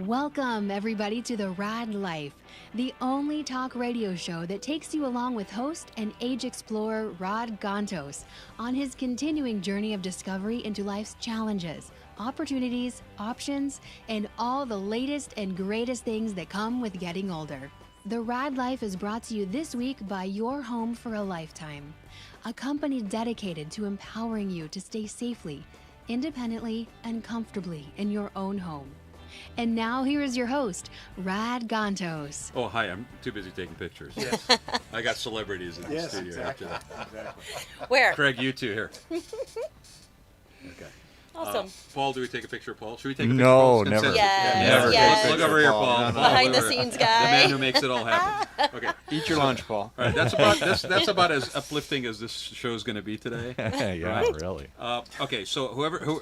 Welcome, everybody, to the Raad Life, the only talk radio show that takes you along with host and age explorer Rod Gantos on his continuing journey of discovery into life's challenges, opportunities, options, and all the latest and greatest things that come with getting older. The Raad Life is brought to you this week by Your Home for a Lifetime, a company dedicated to empowering you to stay safely, independently, and comfortably in your own home. And now here is your host, Rod Gantos. Oh, hi. I'm too busy taking pictures. Yes. I got celebrities in the studio. Exactly. After that. Where? Craig, you two here. Okay. Awesome. Paul, do we take a picture of Paul? Should we take a picture No, of Paul? never. Yes, Never. yes. Look over here, Paul. No, no. Behind the Look over here. scenes The guy. man who makes it all happen. Okay. Eat your lunch, Paul. All right. That's about as uplifting as this show is going to be today. Yeah, really. Okay. So who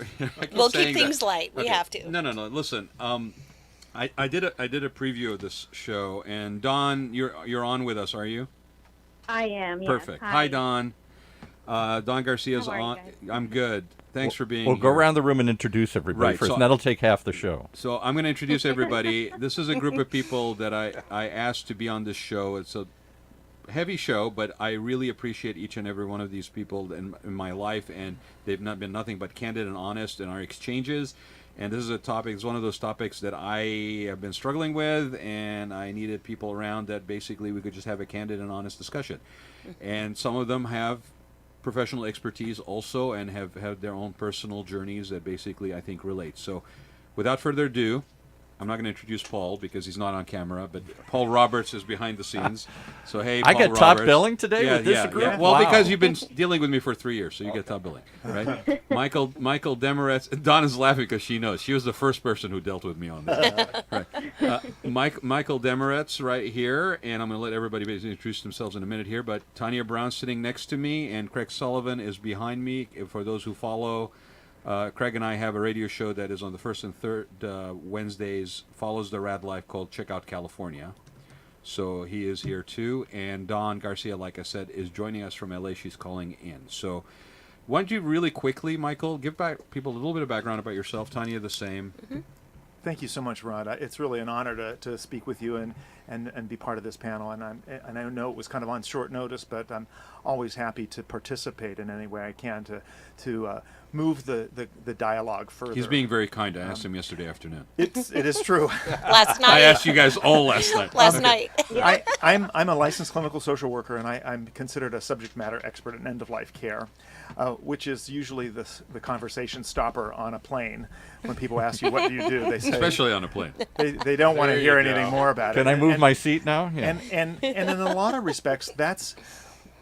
We'll keep things light. We have to. No. Listen. I did a preview of this show, and Dawn, you're on with us, are you? I am, yes. Perfect. Hi, Dawn. Dawn Garcia's How are you on. guys? I'm good. Thanks for being We'll here. go around the room and introduce everybody Right, first, so- and that'll take half the show. So I'm going to introduce everybody. This is a group of people that I asked to be on this show. It's a heavy show, but I really appreciate each and every one of these people in my life, and they've not been nothing but candid and honest in our exchanges. And this is a topic, it's one of those topics that I have been struggling with, and I needed people around that basically we could just have a candid and honest discussion. And some of them have professional expertise also and have had their own personal journeys that basically I think relate. So without further ado, I'm not going to introduce Paul because he's not on camera, but Paul Roberts is behind the scenes. So hey, Paul I get Roberts. top billing today with this group? Yeah. Well, Wow. because you've been dealing with me for 3 years, so you get top billing, right? Michael Demeretz. Don is laughing because she knows. She was the first person who dealt with me on this. Right. Michael Demeretz right here, and I'm going to let everybody introduce themselves in a minute here, but Tanya Brown sitting next to me, and Craig Sullivan is behind me. For those who follow, Craig and I have a radio show that is on the first and third Wednesdays, follows the Raad Life, called Check Out California. So he is here too. And Dawn Garcia, like I said, is joining us from LA. She's calling in. So why don't you really quickly, Michael, give back people a little bit of background about yourself. Tanya, the same. Mm-hmm. Thank you so much, Rod. It's really an honor to speak with you and be part of this panel. And I know it was kind of on short notice, but I'm always happy to participate in any way I can to move the dialogue further. He's being very kind. I asked him yesterday afternoon. It is true. Last night. I asked you guys all last night. Last night. I'm a licensed clinical social worker, and I'm considered a subject matter expert in end-of-life care, which is usually the conversation stopper on a plane. When people ask you, what do you do? They say, Especially on a plane. they don't want to There hear you anything go. more about it. Can I move And- my seat now? Yeah. And in a lot of respects, that's,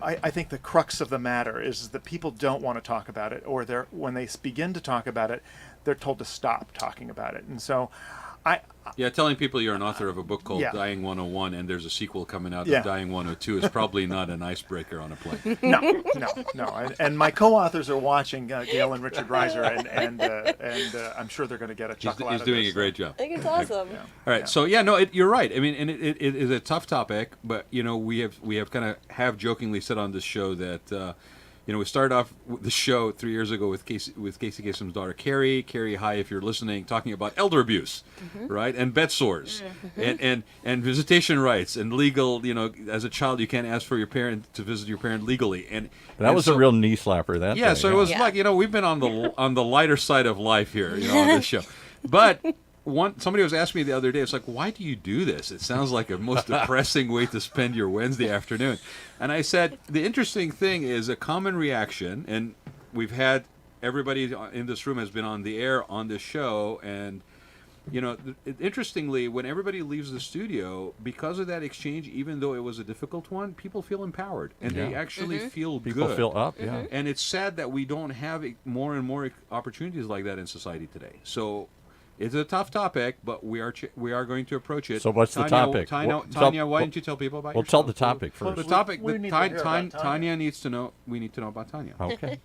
I think, the crux of the matter is that people don't want to talk about it, or when they begin to talk about it, they're told to stop talking about it. And so Yeah, telling people you're an author of a book called Yeah. Dying 101 and there's a sequel coming out Yeah. of Dying 102 is probably not an icebreaker on a plane. no. And my co-authors are watching, Gail and Richard Reiser, and I'm sure they're going to get a chuckle out He's of doing this. a great job. I think it's awesome. Yeah. All right, Yeah. so you're right. I mean, and it is a tough topic, but we have kind of jokingly said on this show that we started off the show 3 years ago with Casey Kasem's daughter Carrie. Carrie, hi, if you're listening, talking about elder abuse, right, and bed sores, and visitation rights and legal. As a child, you can't ask for your parent to visit your parent legally, and That was so, a real knee slapper. That yeah. day, So it was Yeah. like we've been on the lighter side of life here, on this show, but. Somebody was asking me the other day, it's like, why do you do this? It sounds like a most depressing way to spend your Wednesday afternoon. And I said, the interesting thing is a common reaction, and we've had everybody in this room has been on the air on this show, and interestingly, when everybody leaves the studio, because of that exchange, even though it was a difficult one, people feel empowered, and they actually feel People good. feel up, yeah. And it's sad that we don't have more and more opportunities like that in society today. So it's a tough topic, but we are going to approach it. So what's the topic? Tanya, why don't you tell people about Well, yourself? tell the topic first. The topic, We need to hear about Tanya. Tanya needs to know. We need to know about Tanya. Okay.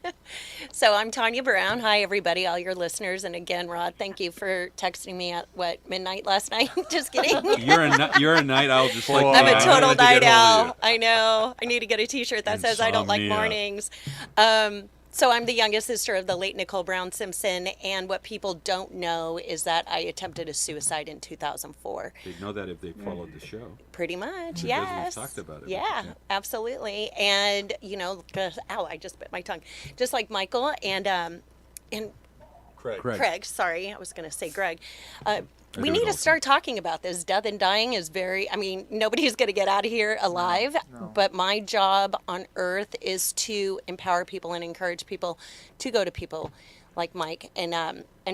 So I'm Tanya Brown. Hi, everybody, all your listeners. And again, Rod, thank you for texting me at, midnight last night? Just kidding. You're a night owl, just like I'm me. a I total wanted to get night hold of owl. I know. I need to get a T-shirt that says I don't like Insomnia. mornings. So I'm the youngest sister of the late Nicole Brown Simpson, and what people don't know is that I attempted a suicide in 2004. They'd know that if they followed the show. Pretty much, Because yes. we've talked about it. Yeah, absolutely. And, you know, ow, I just bit my tongue. Just like Michael and Craig, sorry, I was going to say Greg. We need to start talking about this. Death and dying is nobody's going to get out of here alive, but my job on earth is to empower people and encourage people to go to people like Mike and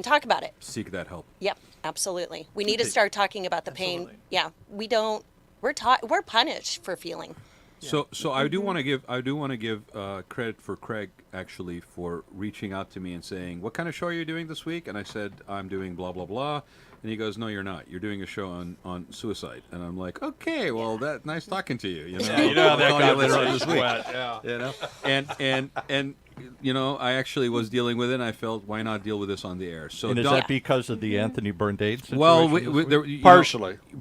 talk about it. Seek that help. Yep, absolutely. We need to start talking about the pain. Yeah, we're punished for feeling. So I do want to give credit for Craig actually for reaching out to me and saying, "What kind of show are you doing this week?" And I said, "I'm doing blah blah blah." And he goes, "No, you're not. You're doing a show on suicide." And I'm like, "Okay, well, nice talking to you." You know, you know that I'll later on this conversation week. went, yeah. You know, and you know, I actually was dealing with it, and I felt, why not deal with this on the air? So and is that because of the Anthony Bourdain situation? Well,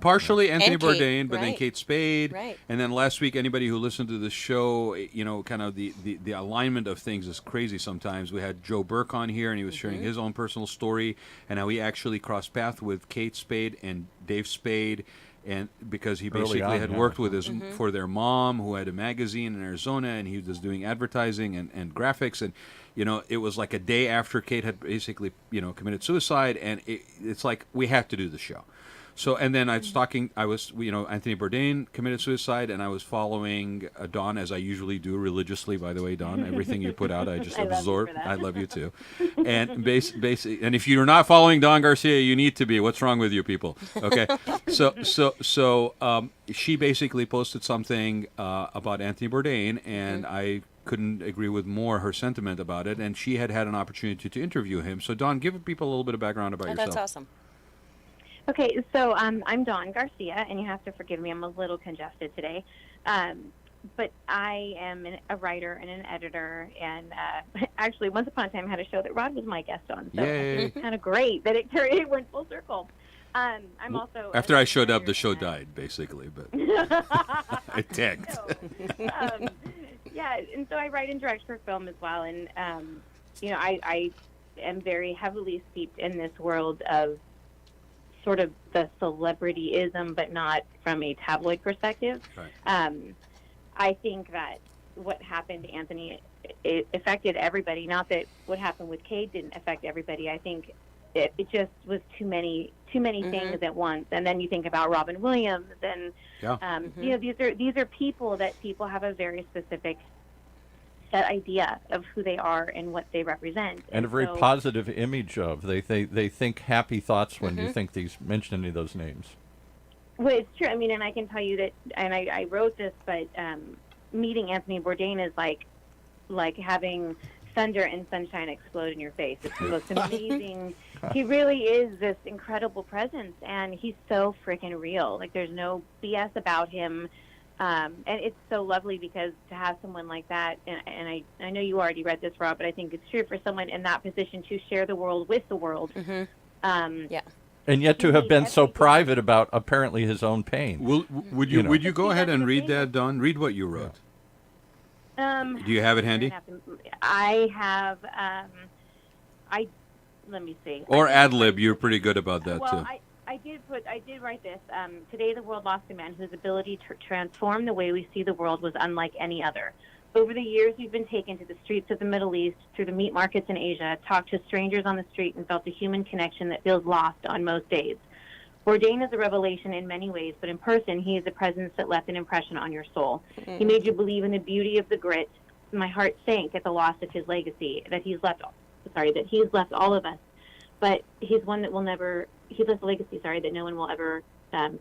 partially Anthony And Kate, Bourdain, but then right. Kate Spade, Right. and then last week, anybody who listened to the show, you know, kind of the alignment of things is crazy sometimes. We had Joe Burke on here, and he was sharing his own personal story, and how he actually crossed paths with Kate Spade and Dave Spade, and because he basically had worked with his for their mom, who had a magazine in Arizona, and he was doing advertising and graphics, and you know, it was like a day after Kate had basically, you know, committed suicide, and it's like we have to do the show. So, and then Anthony Bourdain committed suicide, and I was following Dawn, as I usually do religiously, by the way, Dawn. Everything you put out, I just absorb. I love you too. And and if you're not following Dawn Garcia, you need to be. What's wrong with you people? Okay. So she basically posted something about Anthony Bourdain, and I couldn't agree with more her sentiment about it, and she had an opportunity to interview him. So, Dawn, give people a little bit of background about yourself. That's awesome. Okay, so I'm Dawn Garcia, and you have to forgive me, I'm a little congested today. But I am a writer and an editor, and actually, once upon a time, I had a show that Rod was my guest on. So it's kind of great that it went full circle. I'm also... After I showed up, the show died, basically, but I tanked. Yeah, and so I write and direct for film as well, and, you know, I am very heavily steeped in this world of sort of the celebrityism, but not from a tabloid perspective. Right. I think that what happened to Anthony, it affected everybody. Not that what happened with Kate didn't affect everybody. I think it just was too many things at once. And then you think about Robin Williams, and you know, these are people that people have a very specific set idea of who they are and what they represent, and a very positive image of. They think happy thoughts when you mention any of those names. Well, it's true. I mean, and I can tell you that, and I wrote this, but meeting Anthony Bourdain is like having thunder and sunshine explode in your face. It's the most amazing. He really is this incredible presence, and he's so freaking real. Like, there's no BS about him. And it's so lovely because to have someone like that, and I know you already read this, Rob, but I think it's true for someone in that position to share the world with the world. Yeah. And yet to have been so private about apparently his own pain. Would you go ahead and read that, Dawn? Read what you wrote. Do you have it handy? I have. Let me see. Or ad lib. You're pretty good about that too. I did write this. Today, the world lost a man whose ability to transform the way we see the world was unlike any other. Over the years, we've been taken to the streets of the Middle East, through the meat markets in Asia, talked to strangers on the street, and felt a human connection that feels lost on most days. Bourdain is a revelation in many ways, but in person, he is a presence that left an impression on your soul. He made you believe in the beauty of the grit. My heart sank at the loss of his legacy, that he's left all of us. But he's one that will never, he left a legacy, that no one will ever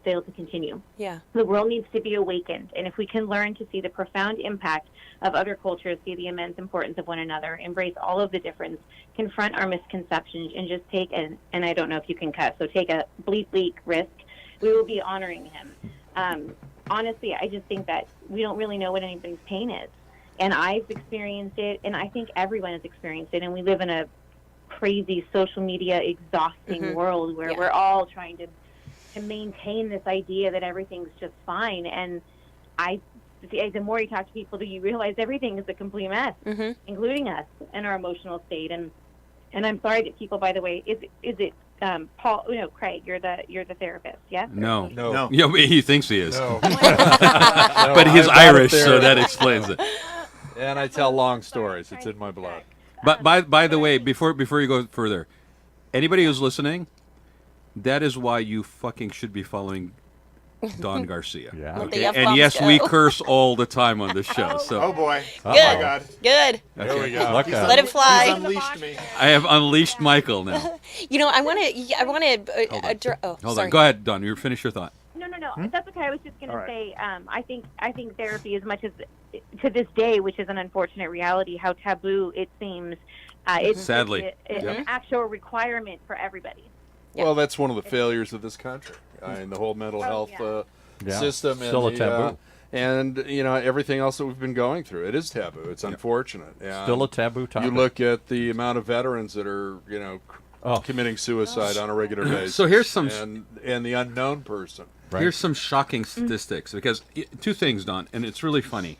fail to continue. Yeah. The world needs to be awakened, and if we can learn to see the profound impact of other cultures, see the immense importance of one another, embrace all of the difference, confront our misconceptions, and just take and I don't know if you can cuss, so take a bleak risk, we will be honoring him. Honestly, I just think that we don't really know what anybody's pain is. And I've experienced it, and I think everyone has experienced it, and we live in a crazy social media exhausting world where we're all trying to maintain this idea that everything's just fine. And I the more you talk to people, do you realize everything is a complete mess, including us and our emotional state. And I'm sorry that people, by the way, is it Paul? No, Craig, you're the therapist, yes? No. No. Yeah, he thinks he is. No. But he's I'm not a Irish, so that therapist. explains it. And I tell long stories. It's in my blood. But by the way, before you go further, anybody who's listening, that is why you fucking should be following Don Garcia. Yeah. Let the Okay? F-bombs And yes, go. we curse all the time on this show. Oh So boy. Good. Oh my God. Good. There we go. Look He's at Let it. it fly. He's unleashed me. I have unleashed Michael now. You know, I want to. Hold sorry. on. Go ahead, Don. You finish your thought. No. That's okay. I was just going All to right. say, I think therapy, as much as to this day, which is an unfortunate reality, how taboo it seems, it's Sadly. an actual requirement for everybody. Yeah. Well, that's one of the failures of this country and the whole mental health Yeah. system. Still and a taboo. And, everything else that we've been going through. It is taboo. It's unfortunate. And Still a taboo topic. You look at the amount of veterans that are, committing suicide on a regular basis. So here's some- and the unknown person. Right. Here's some shocking statistics because two things, Don, and it's really funny.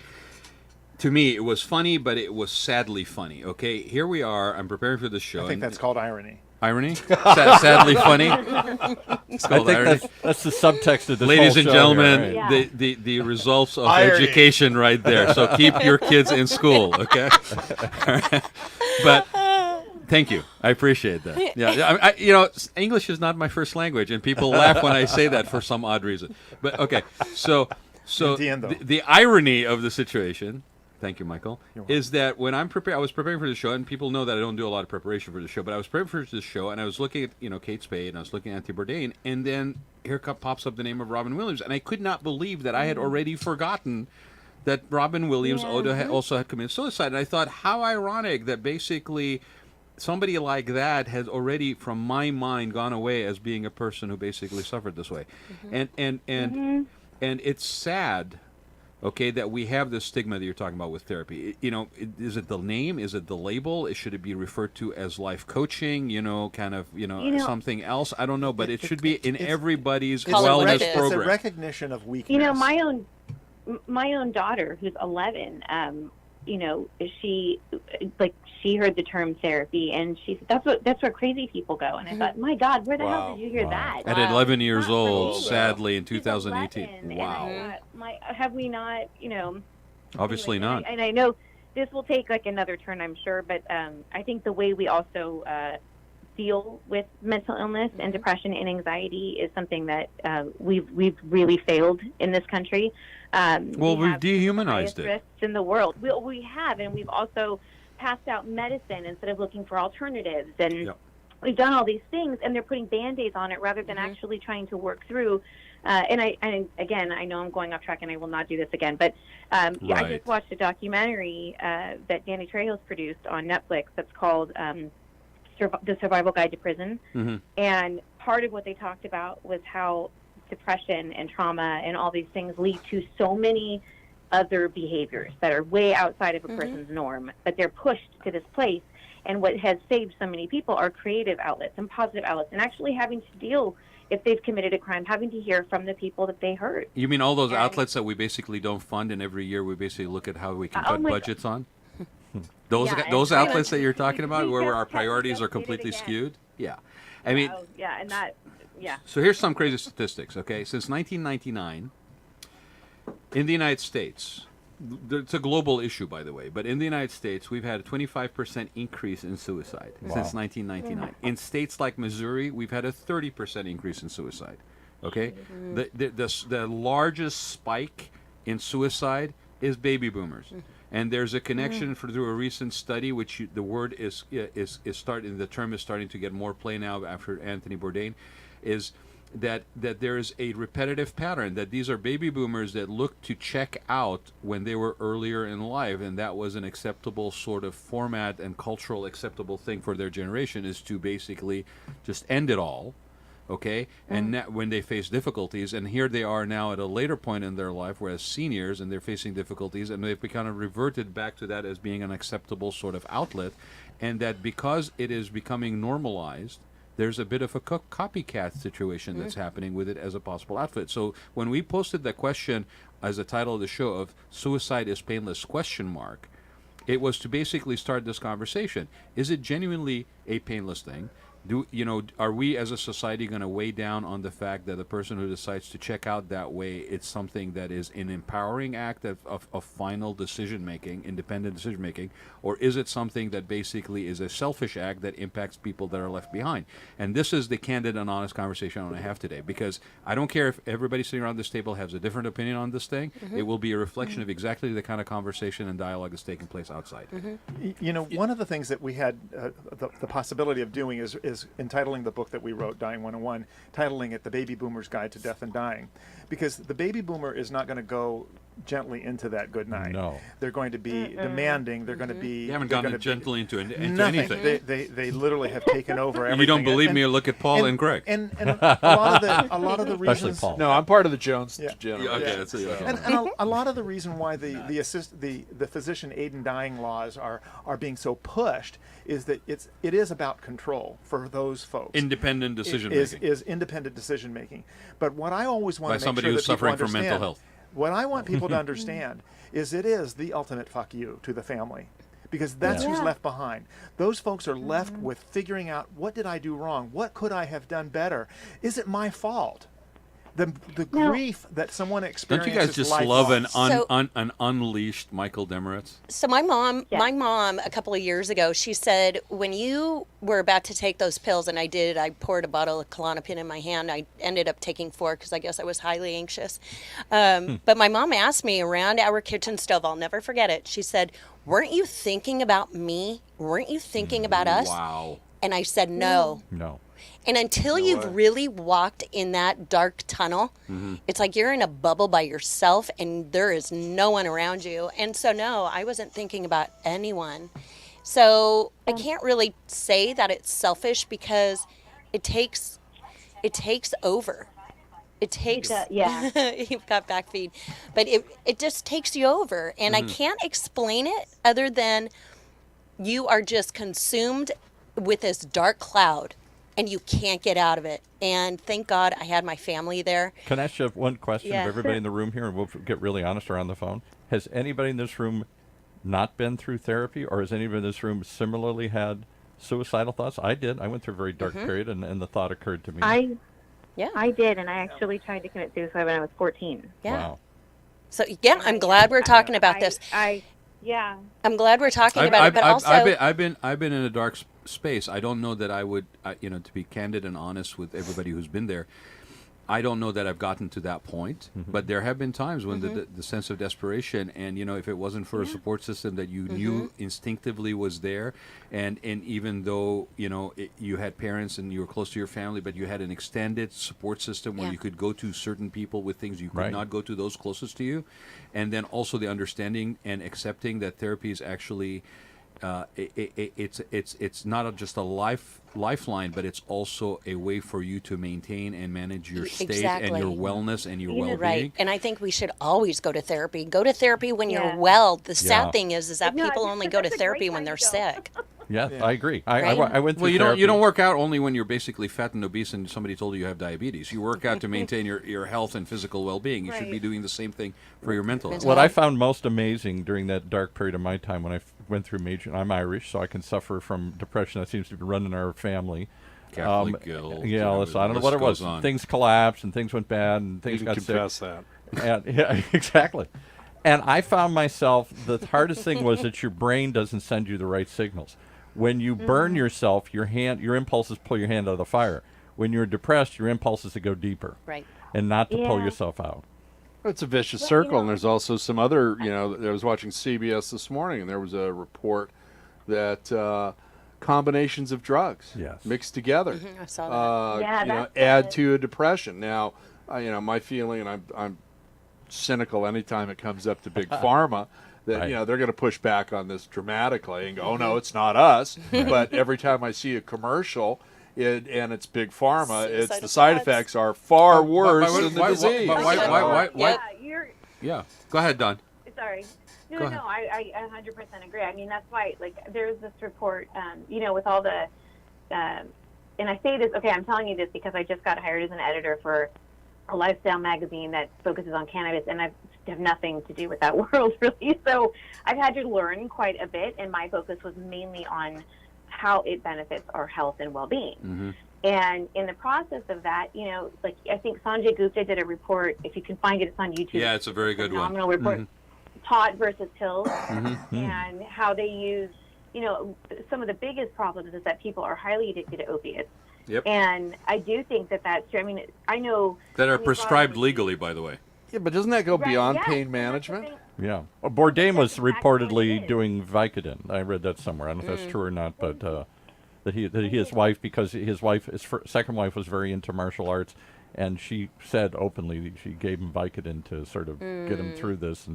To me, it was funny, but it was sadly funny. Okay, here we are. I'm preparing for this show. I think that's called irony. irony. Sadly funny. It's I called think irony. that's the subtext of this Ladies whole and show gentlemen, here, right? the results of Irony. education right there. So keep your kids in school, okay? But thank you. I appreciate that. Yeah, English is not my first language, and people laugh when I say that for some odd reason. But okay, so Entiendo. the irony of the situation. Thank you, Michael. Is that when I was preparing for the show, and people know that I don't do a lot of preparation for the show, but I was preparing for this show, and I was looking at Kate Spade, and I was looking at Anthony Bourdain, and then here pops up the name of Robin Williams, and I could not believe that I had already forgotten that Robin Williams also had committed suicide, and I thought, how ironic that basically somebody like that has already, from my mind, gone away as being a person who basically suffered this way, and it's sad. Okay, that we have this stigma that you're talking about with therapy. Is it the name? Is it the label? Should it be referred to as life coaching? Something else? I don't know, but it should be in everybody's wellness It's a program. recognition of weakness. My own daughter, who's 11, she heard the term therapy, and she said that's where crazy people go. And I thought, my God, where the hell did you hear that? At 11 years Not old, for me. sadly, in She's 2018. 11, Wow. and I thought, have we not, Obviously anyway, not. And I know this will take another turn, I'm sure, but I think the way we also deal with mental illness and depression and anxiety is something that we've really failed in this country. We've dehumanized it. Risks in the world. We have, and we've also passed out medicine instead of looking for alternatives, and we've done all these things, and they're putting Band-Aids on it rather than actually trying to work through. And again, I know I'm going off track, and I will not do this again. But I just watched a documentary that Danny Trejo's produced on Netflix that's called The Survival Guide to Prison. And part of what they talked about was how depression and trauma and all these things lead to so many other behaviors that are way outside of a person's norm, but they're pushed to this place. And what has saved so many people are creative outlets and positive outlets, and actually having to deal, if they've committed a crime, having to hear from the people that they hurt. You mean all those outlets that we basically don't fund, and every year we basically look at how we can cut budgets on? Those outlets that you're talking about, where our priorities are completely skewed? Yeah. I mean... So here's some crazy statistics, okay? Since 1999, in the United States, it's a global issue, by the way, but in the United States, we've had a 25% increase in suicide since 1999. In states like Missouri, we've had a 30% increase in suicide, okay? The largest spike in suicide is baby boomers. And there's a connection through a recent study, which the term is starting to get more play now after Anthony Bourdain, is that there is a repetitive pattern, that these are baby boomers that look to check out when they were earlier in life, and that was an acceptable sort of format and cultural acceptable thing for their generation, is to basically just end it all. Okay, and when they face difficulties, and here they are now at a later point in their life, whereas seniors, and they're facing difficulties, and they've kind of reverted back to that as being an acceptable sort of outlet, and that because it is becoming normalized, there's a bit of a copycat situation that's happening with it as a possible outfit. So when we posted that question as the title of the show of "Suicide is Painless?" ? It was to basically start this conversation. Is it genuinely a painless thing? Are we as a society going to weigh down on the fact that the person who decides to check out that way, it's something that is an empowering act of final decision-making, independent decision-making, or is it something that basically is a selfish act that impacts people that are left behind? And this is the candid and honest conversation I want to have today, because I don't care if everybody sitting around this table has a different opinion on this thing. It will be a reflection of exactly the kind of conversation and dialogue that's taking place outside. One of the things that we had the possibility of doing is entitling the book that we wrote, Dying 101, titling it The Baby Boomer's Guide to Death and Dying, because the baby boomer is not going to go gently into that good night. No. They're going to be demanding. They're going to be. You haven't gone gently into nothing. anything. They literally have taken over everything. You don't believe me? Look at Paul and Greg. And a lot of the Especially reasons. Paul. No, I'm part of the Jones Yeah. generation. Okay, that's it. And a lot of the reason why the physician aid in dying laws are being so pushed is that it is about control for those folks. Independent decision making. Is independent decision making. But what I always want By to make somebody sure who's that people suffering from mental understand, health. what I want people to understand is it is the ultimate fuck you to the family. Because that's who's left behind. Those folks are left with figuring out, what did I do wrong? What could I have done better? Is it my fault? The grief that someone Don't experiences. you guys just love an unleashed Michael Demeretz? So my mom a couple of years ago, she said, when you were about to take those pills, and I poured a bottle of Klonopin in my hand. I ended up taking 4 because I guess I was highly anxious. But my mom asked me around our kitchen stove, I'll never forget it. She said, weren't you thinking about me? Weren't you thinking about us? Wow. And I said, no. No. And until you've really walked in that dark tunnel, it's like you're in a bubble by yourself and there is no one around you. And so, no, I wasn't thinking about anyone. So I can't really say that it's selfish because it takes over. It takes, you've got back feed, but it just takes you over. And I can't explain it other than you are just consumed with this dark cloud. And you can't get out of it. And thank God I had my family there. Can I ask you one question Yeah. of everybody in the room here, and we'll get really honest around the phone? Has anybody in this room not been through therapy, or has anybody in this room similarly had suicidal thoughts? I did. I went through a very dark period, and the thought occurred to me. I did, and I actually tried to commit suicide when I was 14. Yeah. Wow. So, yeah, I'm glad we're talking about this. Yeah. I'm glad we're talking about it, but also... I've been in a dark space. I don't know that I would, to be candid and honest with everybody who's been there, I don't know that I've gotten to that point, but there have been times when the sense of desperation and, if it wasn't for a support system that you knew instinctively was there, and even though, you had parents and you were close to your family, but you had an extended support system where you could go to certain people with things you could not go to those closest to you, and then also the understanding and accepting that therapy is actually... it's not just a lifeline, but it's also a way for you to maintain and manage your state and your wellness and your well-being. Right, and I think we should always go to therapy. Go to therapy when you're well. The sad thing is that people only go to therapy when they're sick. Yeah, I agree. I went through Well, therapy. you don't work out only when you're basically fat and obese and somebody told you have diabetes. You work out to maintain your health and physical well-being. You should be doing the same thing for your mental health. What I found most amazing during that dark period of my time when I went through I'm Irish, so I can suffer from depression that seems to be running our family. Catholic guilt. Yeah, listen, I don't know what it was. Things collapsed and things went bad and things got sick. Confess that. And, yeah, exactly. And I found myself, the hardest thing was that your brain doesn't send you the right signals. When you burn yourself, your impulses pull your hand out of the fire. When you're depressed, your impulse is to go deeper. Right. And not to pull yourself out. It's a vicious circle, and there's also some other, I was watching CBS this morning, and there was a report that combinations of drugs mixed together I saw that. add to a depression. Now, my feeling, and I'm cynical anytime it comes up to big pharma, that they're going to push back on this dramatically and go, oh no, it's not us. But every time I see a commercial, and it's big pharma, it's the side effects are far worse than the disease. Yeah, go ahead, Don. Sorry. No, I 100% agree. I mean, that's why, there's this report, with all the and I say this, okay, I'm telling you this because I just got hired as an editor for a lifestyle magazine that focuses on cannabis, and I have nothing to do with that world really. So I've had to learn quite a bit, and my focus was mainly on how it benefits our health and well-being. Mm-hmm. And in the process of that, you know, like I think Sanjay Gupta did a report. If you can find it, it's on YouTube. Yeah, it's a very good one. Phenomenal report. Mm-hmm. Pot versus pills, Mm-hmm. and how they use. You know, some of the biggest problems is that people are highly addicted to opiates. Yep. And I do think that that's true. I mean, I know That are prescribed legally, by the way. Yeah, but doesn't that go Right, beyond yes, pain and that's the management? thing. Yeah. Well, Bourdain was That's exactly what it reportedly is. doing Vicodin. I read that somewhere. I don't know if that's true or not, but that his wife, because his second wife was very into martial arts, and she said openly she gave him Vicodin to sort of get him through this,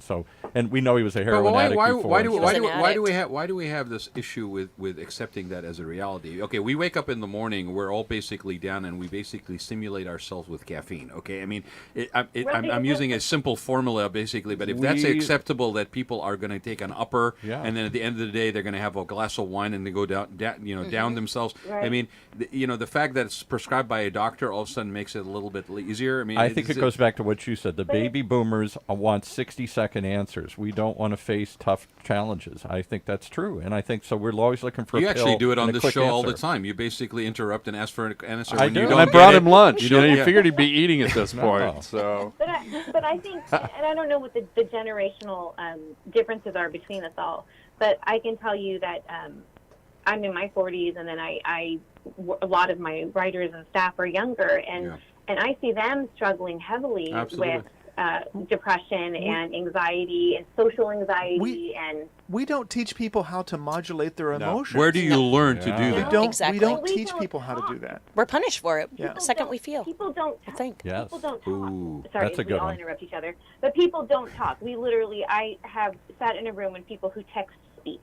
and we know he was a heroin addict before. Why do we have this issue with accepting that as a reality? Okay, we wake up in the morning, we're all basically down, and we basically stimulate ourselves with caffeine. Okay, I mean, I'm using a simple formula basically, but if that's acceptable, that people are going to take an upper, and then at the end of the day they're going to have a glass of wine and they go down themselves. Right. I mean, the fact that it's prescribed by a doctor all of a sudden makes it a little bit easier. I mean, I think it goes back to what you said. The baby boomers want 60-second answers. We don't want to face tough challenges. I think that's true, and I think so. We're always looking for. You a actually pill do it on and a this quick show all the answer. time. You basically interrupt and ask for an answer. I when do. you And don't I get brought it. him lunch. You don't- You figured he'd be eating it this point. So, But I think, and I don't know what the generational differences are between us all, but I can tell you that I'm in my 40s, and then a lot of my writers and staff are younger, and I see them struggling heavily Absolutely. with depression and anxiety and social anxiety We don't teach people how to modulate their emotions. Where do you learn to do We that? don't. Exactly. We don't We teach don't people how to talk. do that. We're punished for it Yeah. the second we feel. People don't I think. Yes. People don't talk. Ooh, Sorry, that's a we good all one. interrupt each other. But people don't talk. I have sat in a room with people who text speak.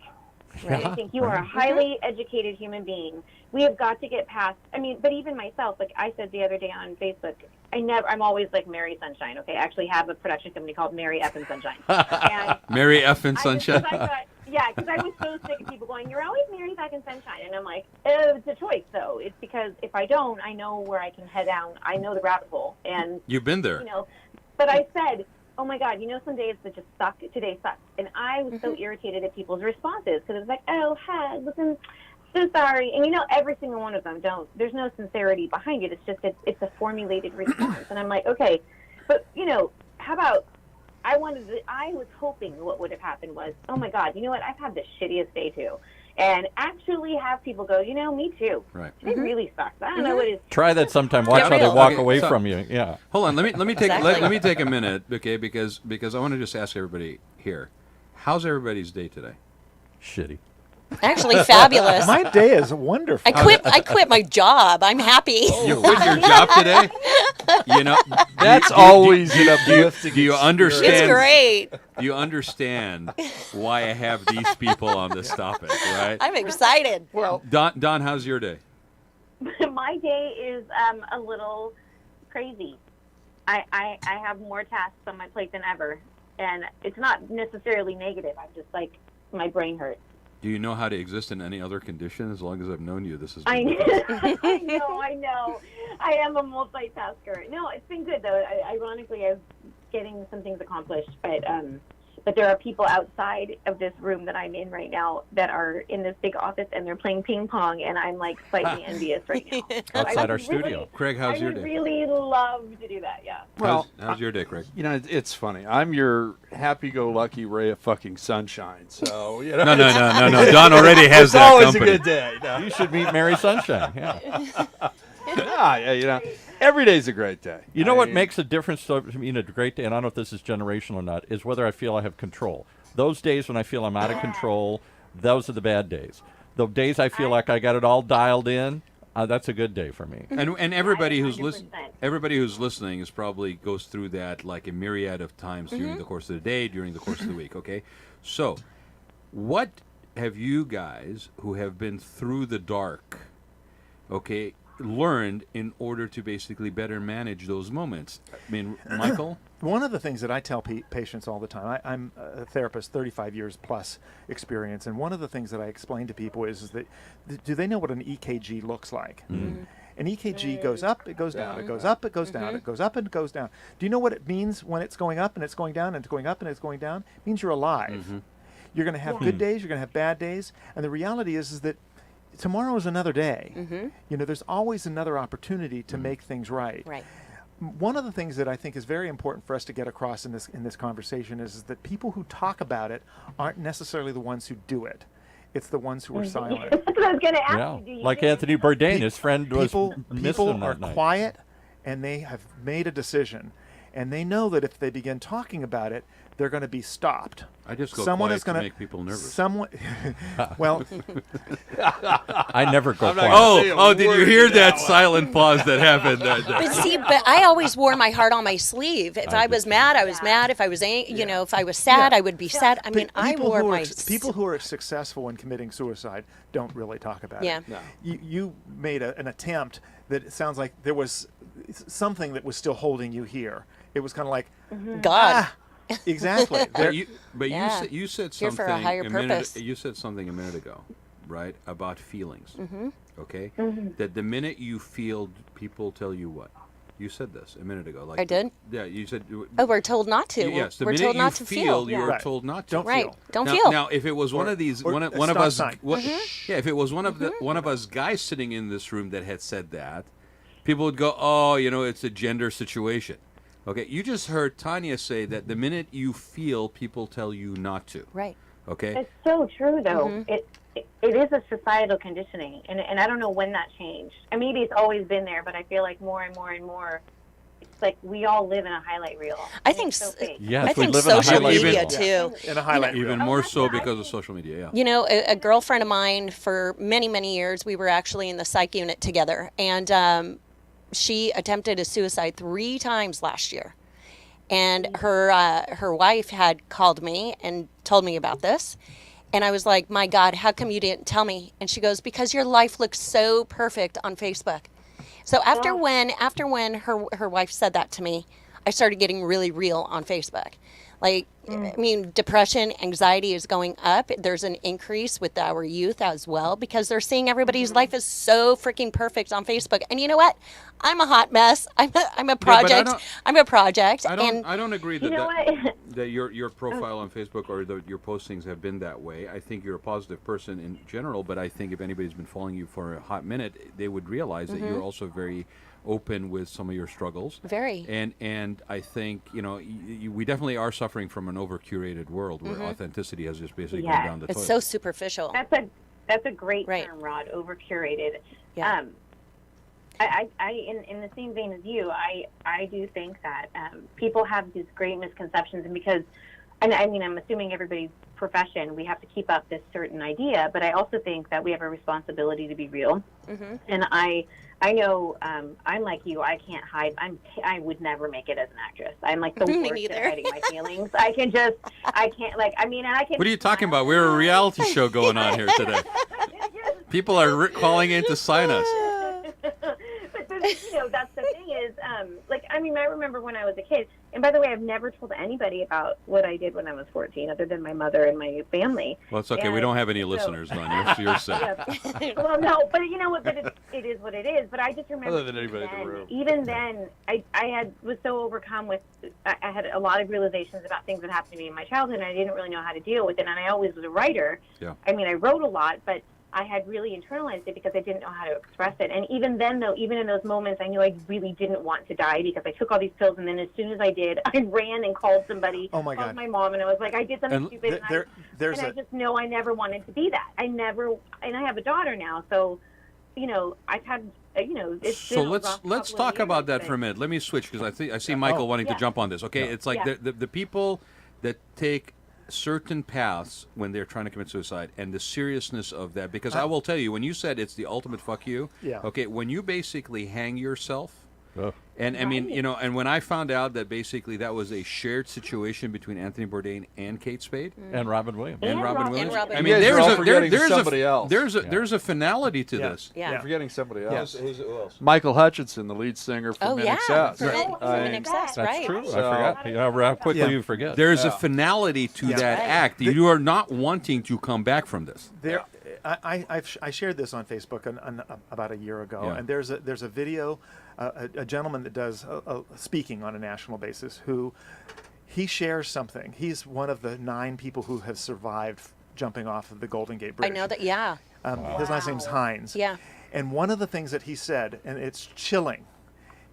Right? I think you are a highly educated human being. We have got to get past. I mean, but even myself, like I said the other day on Facebook, I'm always like Mary Sunshine. Okay, I actually have a production company called Mary F and Sunshine. And Mary F. and I Sunshine. because I was so sick of people going, "You're always Mary fucking Sunshine," and I'm like, it's a choice though. It's because if I don't, I know where I can head down. I know the rabbit hole, and You've been there. But I said, oh my God, some days that just suck. Today sucks. And I was so irritated at people's responses because it was like, oh, hi, listen, so sorry. And every single one of them there's no sincerity behind it. It's just, it's a formulated response. And I'm like, okay, but how about, I was hoping what would have happened was, oh my God, you know what? I've had the shittiest day too. And actually have people go, me too. Right. It really sucks. I don't know what it is. Try that sometime. Watch Get how they real. walk Okay, away so- from you. Yeah. Hold on. Let me take Exactly. let me take a minute, okay? Because I want to just ask everybody here, how's everybody's day today? Shitty. Actually, fabulous. My day is wonderful. I quit my job. I'm happy. You quit your job today? that's always an uplifting. Do you It's understand? great. Do you understand why I have these people on this topic, right? I'm excited. Well, Don, how's your day? My day is a little crazy. I have more tasks on my plate than ever, and it's not necessarily negative. I'm just like, my brain hurts. Do you know how to exist in any other condition? As long as I've known you, this has I been. know. I am a multitasker. No, it's been good though. Ironically, I'm getting some things accomplished, but there are people outside of this room that I'm in right now that are in this big office and they're playing ping pong, and I'm like slightly envious right now. Outside our really- studio. Craig, how's I your would day? really love to do that. Yeah. Well, how's your day, Craig? it's funny. I'm your happy-go-lucky ray of fucking sunshine. So No. Don already has it's that always company. a good day. No. You should meet Mary Sunshine. Yeah. Yeah, every day's a great day. You know what makes a difference to me in a great day, and I don't know if this is generational or not, is whether I feel I have control. Those days when I feel I'm out of control, those are the bad days. The days I feel like I got it all dialed in, that's a good day for me. And everybody who's 100%. everybody who's listening is probably goes through that like a myriad of times during the course of the day, during the course of the week. Okay, so what have you guys who have been through the dark, okay, learned in order to basically better manage those moments? I mean, Michael? One of the things that I tell patients all the time, I'm a therapist, 35 years plus experience, and one of the things that I explain to people is that, do they know what an EKG looks like? Mm-hmm. An EKG goes up, it goes down, it goes up, it goes down, it goes up and it goes down. Do you know what it means when it's going up and it's going down and it's going up and it's going down? It means you're alive. Mm-hmm. You're going to have good days, you're going to have bad days, and the reality is that tomorrow is another day. Mm-hmm. You know, there's always another opportunity to make things right. Right. One of the things that I think is very important for us to get across in this conversation is that people who talk about it aren't necessarily the ones who do it. It's the ones who are silent. That's what I was going to ask you. Like Anthony Bourdain, his friend was people that are night. quiet, and they have made a decision, and they know that if they begin talking about it, they're going to be stopped. I just go Someone quiet is gonna to make people nervous. Someone, well, I never go quiet. Oh, did you hear that silent pause that happened? But see, I always wore my heart on my sleeve. If I was mad, I was mad. If I was if I was sad, I would be sad. I mean, I wore my... People who are successful in committing suicide don't really talk about it. No. You made an attempt that it sounds like there was something that was still holding you here. It was kind of like, God. Exactly. You said Here something for a higher purpose. You said something a minute ago, right? About feelings. Mm-hmm. Okay? Mm-hmm. That the minute you feel, people tell you what? You said this a minute ago. Like I did? Yeah, you said... Oh, we're told not to. Yes, the we're minute told you not to feel. You're told not to. Don't feel. Don't feel. Now, if it was one of these... One of us... if it was one of us guys sitting in this room that had said that, people would go, oh, it's a gender situation. Okay, you just heard Tanya say that the minute you feel, people tell you not to. Right. Okay? It's so true, though. It is a societal conditioning, and I don't know when that changed. And maybe it's always been there, but I feel like more and more and more, it's like we all live in a highlight reel. I think Yes, I we think live in a social highlight media, reel. too. in a highlight reel. Even more so because of social media, A girlfriend of mine for many, many years, we were actually in the psych unit together, and she attempted a suicide 3 times last year. And her wife had called me and told me about this. And I was like, my God, how come you didn't tell me? And she goes, because your life looks so perfect on Facebook. So after when her wife said that to me, I started getting really real on Facebook. Like, I mean, depression, anxiety is going up. There's an increase with our youth as well because they're seeing everybody's life is so freaking perfect on Facebook. And you know what? I'm a hot mess. I'm a project. I'm a project. I don't agree that your profile on Facebook or your postings have been that way. I think you're a positive person in general, but I think if anybody's been following you for a hot minute, they would realize that you're also very open with some of your struggles. Very. And I think, we definitely are suffering from an over-curated world where authenticity has just basically gone down the toilet. It's so superficial. That's a great term, Rod, over-curated. Yeah. I in the same vein as you, I do think that people have these great misconceptions, and because, and I mean, I'm assuming everybody's profession, we have to keep up this certain idea, but I also think that we have a responsibility to be real. Mm-hmm. And I know I'm like you. I can't hide. I would never make it as an actress. I'm like the worst at hiding my feelings. I can't. Like, I mean, I can. What are you talking about? We're a reality show going on here today. People are calling in to sign us. But that's the thing is, like, I mean, I remember when I was a kid, and by the way, I've never told anybody about what I did when I was 14, other than my mother and my family. Well, it's okay. We don't have any listeners, Don. You're set. Well, no, but you know what? But it is what it is. But I just remember, Other than anybody in the room. Even then, I was so overcome with, I had a lot of realizations about things that happened to me in my childhood, and I didn't really know how to deal with it. And I always was a writer. Yeah. I mean, I wrote a lot, but I had really internalized it because I didn't know how to express it. And even then, though, even in those moments, I knew I really didn't want to die because I took all these pills. And then as soon as I did, I ran and called somebody. Oh, my God. Called my mom, and I was like, I did something stupid. I just know I never wanted to be that. And I have a daughter now. So, I've had, it's so let's talk about that for a minute. Let me switch because I see Michael wanting to jump on this. Okay, it's like the people that take certain paths when they're trying to commit suicide and the seriousness of that, because I will tell you, when you said it's the ultimate fuck you, okay, when you basically hang yourself, Ugh. And I mean, you know, and when I found out that basically that was a shared situation between Anthony Bourdain and Kate Spade And Robin Williams. and Robin Williams, Robin I You mean, guys are there's all a forgetting there's somebody a else. there's a finality to this. Yeah. You're forgetting somebody else. Yes. Who else? Michael Hutchinson, the lead singer from Oh, yeah. Excess. For I mean, Excess, That's right. true. So- I forgot. How quickly Yeah. you forget. There's a finality to Yeah. that Right. act. You are not wanting to come back from this. There, I shared this on Facebook about a year ago, Yeah. and there's a video, a gentleman that does speaking on a national basis who he shares something. He's one of the 9 people who have survived jumping off of the Golden Gate Bridge. I know that. Yeah. His last name's Hines. Yeah. And one of the things that he said, and it's chilling,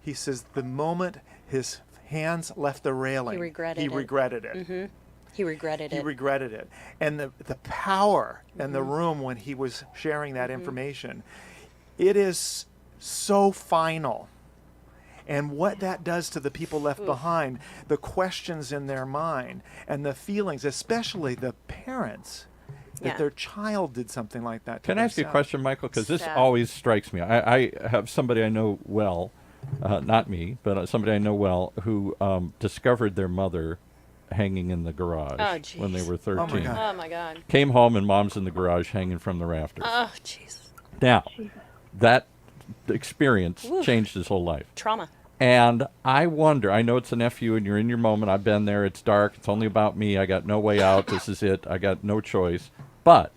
he says the moment his hands left the railing, He regretted he it. regretted it. Mm-hmm. He regretted He it. regretted it. And the power in the room when he was sharing that information, it is so final. And what that does to the people left behind, the questions in their mind, and the feelings, especially the parents, that Yeah. their child did something like that to Can I ask you a themselves. question, Michael? Because this Sad. always strikes me. I have somebody I know well, not me, but somebody I know well, who discovered their mother hanging in the garage Oh, when they jeez. were 13. God. Oh my God. Came home and mom's in the garage hanging from the rafters. Oh Jesus. Now, that experience Oof. changed his whole life. Trauma. And I wonder, I know it's a nephew and you're in your moment. I've been there. It's dark. It's only about me. I got no way out. This is it. I got no choice. But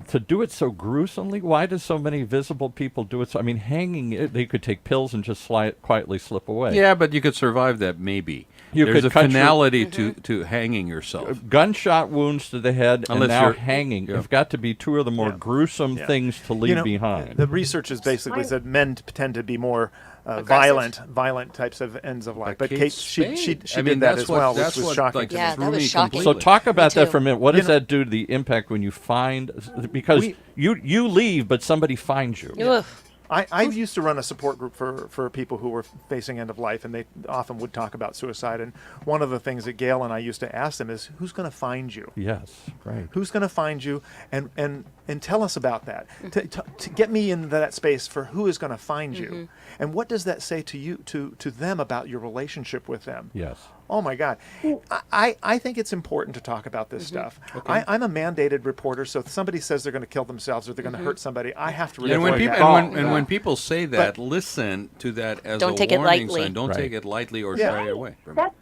to do it so gruesomely, why do so many visible people do it? So, I mean, hanging, they could take pills and just quietly slip away. Yeah, but you could survive that, maybe. You There's could a cut your- finality to hanging yourself. Gunshot wounds to the head Unless and now you're- hanging yeah. have got to be 2 of the more Yeah. gruesome Yeah. things to leave behind. The research has basically said men tend to be more Aggressive. violent types of ends of life. Like But Kate Kate, she Spade. did I mean, that that's as what- well, which that's was what, shocking like, to me. Yeah, that threw was me shocking. completely. So talk about that too. for a minute. What You does know- that do to the impact when you find, because you leave, but somebody finds you. Ugh. I used to run a support group for people who were facing end of life, and they often would talk about suicide. And one of the things that Gail and I used to ask them is, who's going to find you? Yes, right. Who's going to find you? And tell us about that. To get me in that space for who is going to find you. And what does that say to you, to them about your relationship with them? Yes. Oh my God. I think it's important to talk about this stuff. I'm a mandated reporter, so if somebody says they're going to kill themselves or they're going to hurt somebody, I have to And when report people that. when people say that, But- listen to that as Don't a take it warning lightly. sign. Don't Right. take it lightly or Yeah. shy away from it. That's,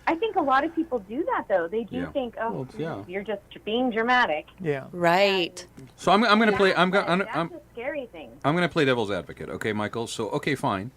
I think a lot of people do that, though. They do Yeah. think, oh, Well, yeah. you're just being dramatic. Yeah. Right. So I'm going to play. I'm That's going. a scary thing. I'm going to play devil's advocate, okay, Michael? So, okay, fine.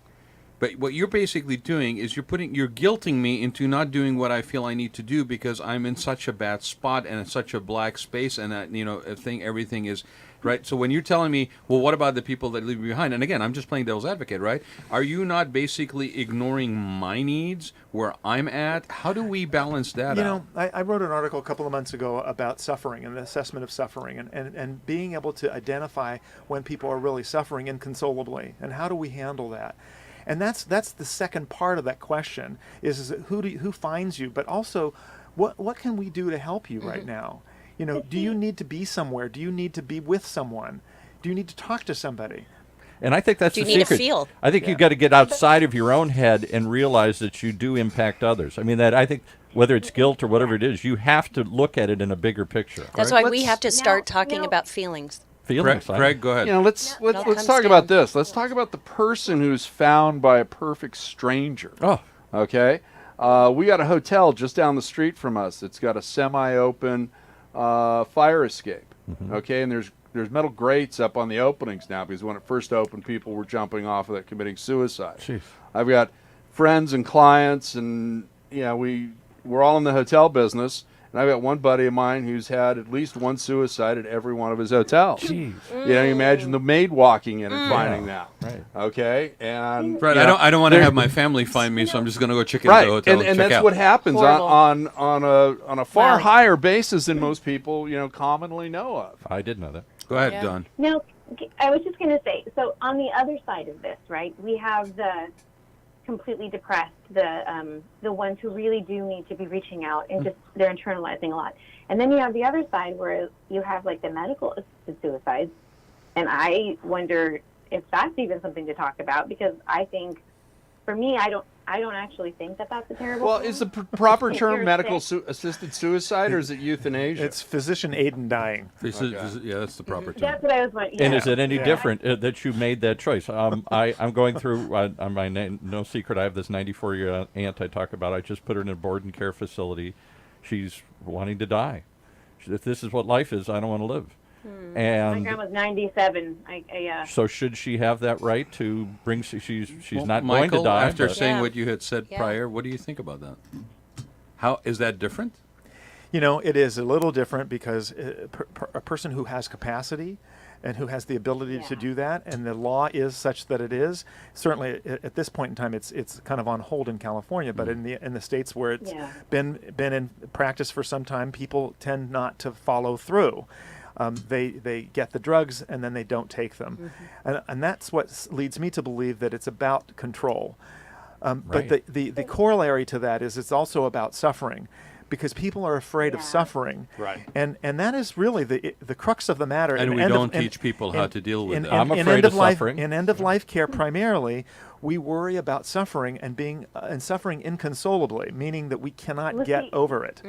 But what you're basically doing is you're guilting me into not doing what I feel I need to do because I'm in such a bad spot and in such a black space and everything is right. So when you're telling me, well, what about the people that leave me behind? And again, I'm just playing devil's advocate, right? Are you not basically ignoring my needs where I'm at? How do we balance that You out? know, I wrote an article a couple of months ago about suffering and the assessment of suffering and being able to identify when people are really suffering inconsolably and how do we handle that? And that's the second part of that question is who finds you, but also what can we do to help you right now? You know, do you need to be somewhere? Do you need to be with someone? Do you need to talk to somebody? And I think that's Do you the need to secret. feel? I think you've got to get outside of your own head and realize that you do impact others. I mean, I think whether it's guilt or whatever it is, you have to look at it in a bigger picture. That's Right. why we have to start Now- talking now- about feelings. Feelings. Craig, go ahead. You know, let's It all let's comes talk down. about this. Let's talk about the person who's found by a perfect stranger. Oh, Okay, we got a hotel just down the street from us. It's got a semi-open fire escape. Okay, and there's metal grates up on the openings now because when it first opened, people were jumping off of it, committing suicide. jeez. I've got friends and clients, and we're all in the hotel business. And I've got one buddy of mine who's had at least one suicide at every one of his hotels. Jeez. You know, you imagine the maid walking in and finding that. Right. Okay, and Right, you know, I don't want to have my family find me, so I'm just going to go check into right, the hotel and check that's out. what happens Horrible. on a far Wow. higher basis than most people commonly know of. I did know that. Go ahead, Yeah. Don. Now, I was just going to say, so on the other side of this, right, we have the completely depressed, the ones who really do need to be reaching out and just they're internalizing a lot. And then you have the other side where you have like the medical assisted suicides. And I wonder if that's even something to talk about because I think for me, I don't actually think that that's a terrible Well, thing. is the proper term You're medical sick. assisted suicide, or is it euthanasia? It's physician aid in dying. Yeah, that's the proper term. That's what I was wondering. And Yeah. is it any Yeah. different that you made that choice? I'm going through, on my no secret, I have this 94-year aunt I talk about. I just put her in a board and care facility. She's wanting to die. If this is what life is, I don't want to live. My And grandma's 97. so should she have that right to bring, she's Well, not Michael, going to die. after but- saying Yeah. what you had said Yeah. prior, what do you think about that? How is that different? You know, it is a little different because a person who has capacity and who has the ability to Yeah. do that, and the law is such that it is, certainly at this point in time, it's kind of on hold in California, but in the states where it's Yeah. been in practice for some time, people tend not to follow through. They get the drugs and then they don't take them, and that's what leads me to believe that it's about control. But Right. the corollary to that is it's also about suffering, because people are afraid of Yeah. suffering, Right. and that is really the crux of the matter. And we don't teach people how to deal with that. I'm in afraid end of of life, suffering. in end of life care, primarily, we worry about suffering and being and suffering inconsolably, meaning that we cannot Well, get see- over it.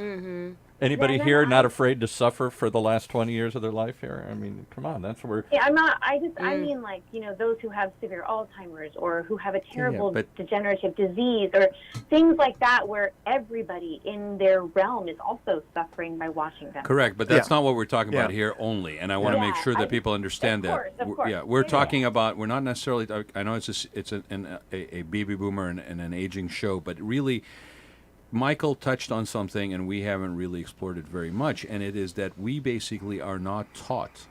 Anybody Yeah, no, here I- not afraid to suffer for the last 20 years of their life here? I mean, come on, that's where... Yeah, I'm not. I mean, like, those who have severe Alzheimer's or who have a terrible but- degenerative disease or things like that, where everybody in their realm is also suffering by watching them. Correct, but that's Yeah. not what we're talking about Yeah. here only, and I want to make Yeah, sure that I- people understand of that. course, of We're- course. Yeah, we're Yeah. talking about. We're not necessarily. I know it's a baby boomer and an aging show, but really, Michael touched on something, and we haven't really explored it very much, and it is that we basically are not taught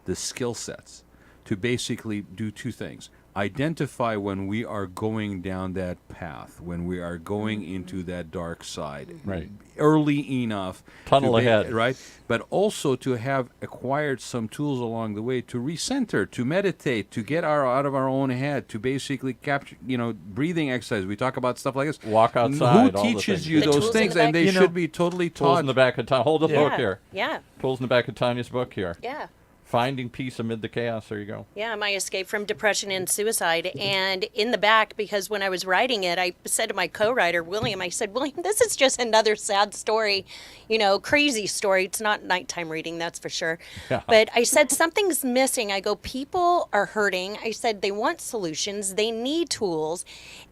the skill sets to basically do two things. Identify when we are going down that path, when we are going into that dark side. Right. Early enough. Tunnel to be- ahead. Right? But also to have acquired some tools along the way to recenter, to meditate, to get out of our own head, to basically capture, breathing exercise. We talk about stuff like this. Walk outside, Who all the teaches things. you The those tools in things? the And they back. should be totally Tools taught. in the back of Tanya. Hold the book Yeah. here. Yeah. Tools in the back of Tanya's book here. Yeah. Finding Peace Amid the Chaos. There you go. Yeah, my escape from depression and suicide. And in the back, because when I was writing it, I said to my co-writer, William, I said, William, this is just another sad story, crazy story. It's not nighttime reading, that's for sure. Yeah. But I said, something's missing. I go, people are hurting. I said, they want solutions. They need tools.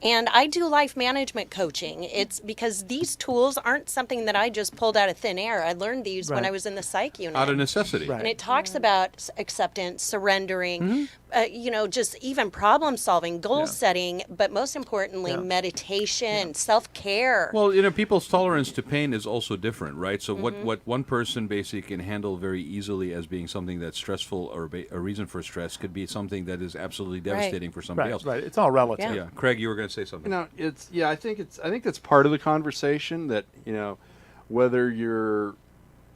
And I do life management coaching. It's because these tools aren't something that I just pulled out of thin air. I learned these when Right. I was in the psych unit. Out of necessity. Right. And it talks about acceptance, surrendering, just even problem solving, goal setting, but most importantly, Yeah. meditation, self-care. Well, people's tolerance to pain is also different, right? So Mm-hmm. what one person basically can handle very easily as being something that's stressful or a reason for stress could be something that is absolutely devastating for somebody Right, else. right. It's all relative. Yeah, Craig, you were going to say something. I think that's part of the conversation that, whether you're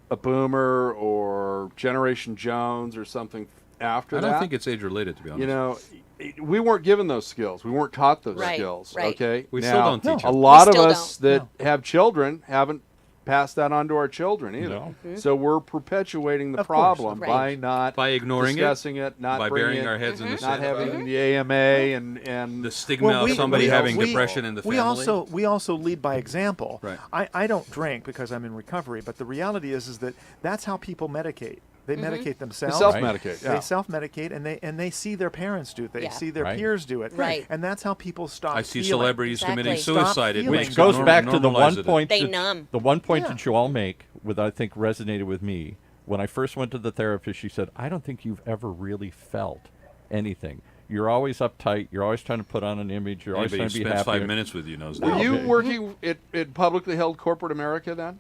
a boomer or Generation Jones or something after I that. don't think it's age related, to be honest. We weren't given those skills. We weren't taught those Right, skills. right. Okay. We Now, still don't teach A them. lot We of still us that have children haven't passed that on to our children either. No. So we're perpetuating the Of course, problem of by course. not By ignoring discussing it, not by bringing burying it, our heads in the not sand, having the AMA and the stigma Well, of somebody we- having we- depression in the family. We also lead by example. Right. I don't drink because I'm in recovery, but the reality is that that's how people medicate. They medicate themselves. self-medicate. They Yeah. self-medicate, and they see their parents do it. They Yeah. see their Right. peers do it. Right. And that's how people stop. I see feeling. celebrities committing Exactly. suicide. Stop It feeling. makes Which it goes norm- back to the normalizes one it. point. They that, numb. The one point Yeah. that you all make, with I think resonated with me when I first went to the therapist. She said, "I don't think you've ever really felt anything. You're always uptight. You're always trying to put on an image. You're always Anybody who trying to be spends happy." 5 minutes with you knows Were that. you Okay. working at publicly held corporate America then?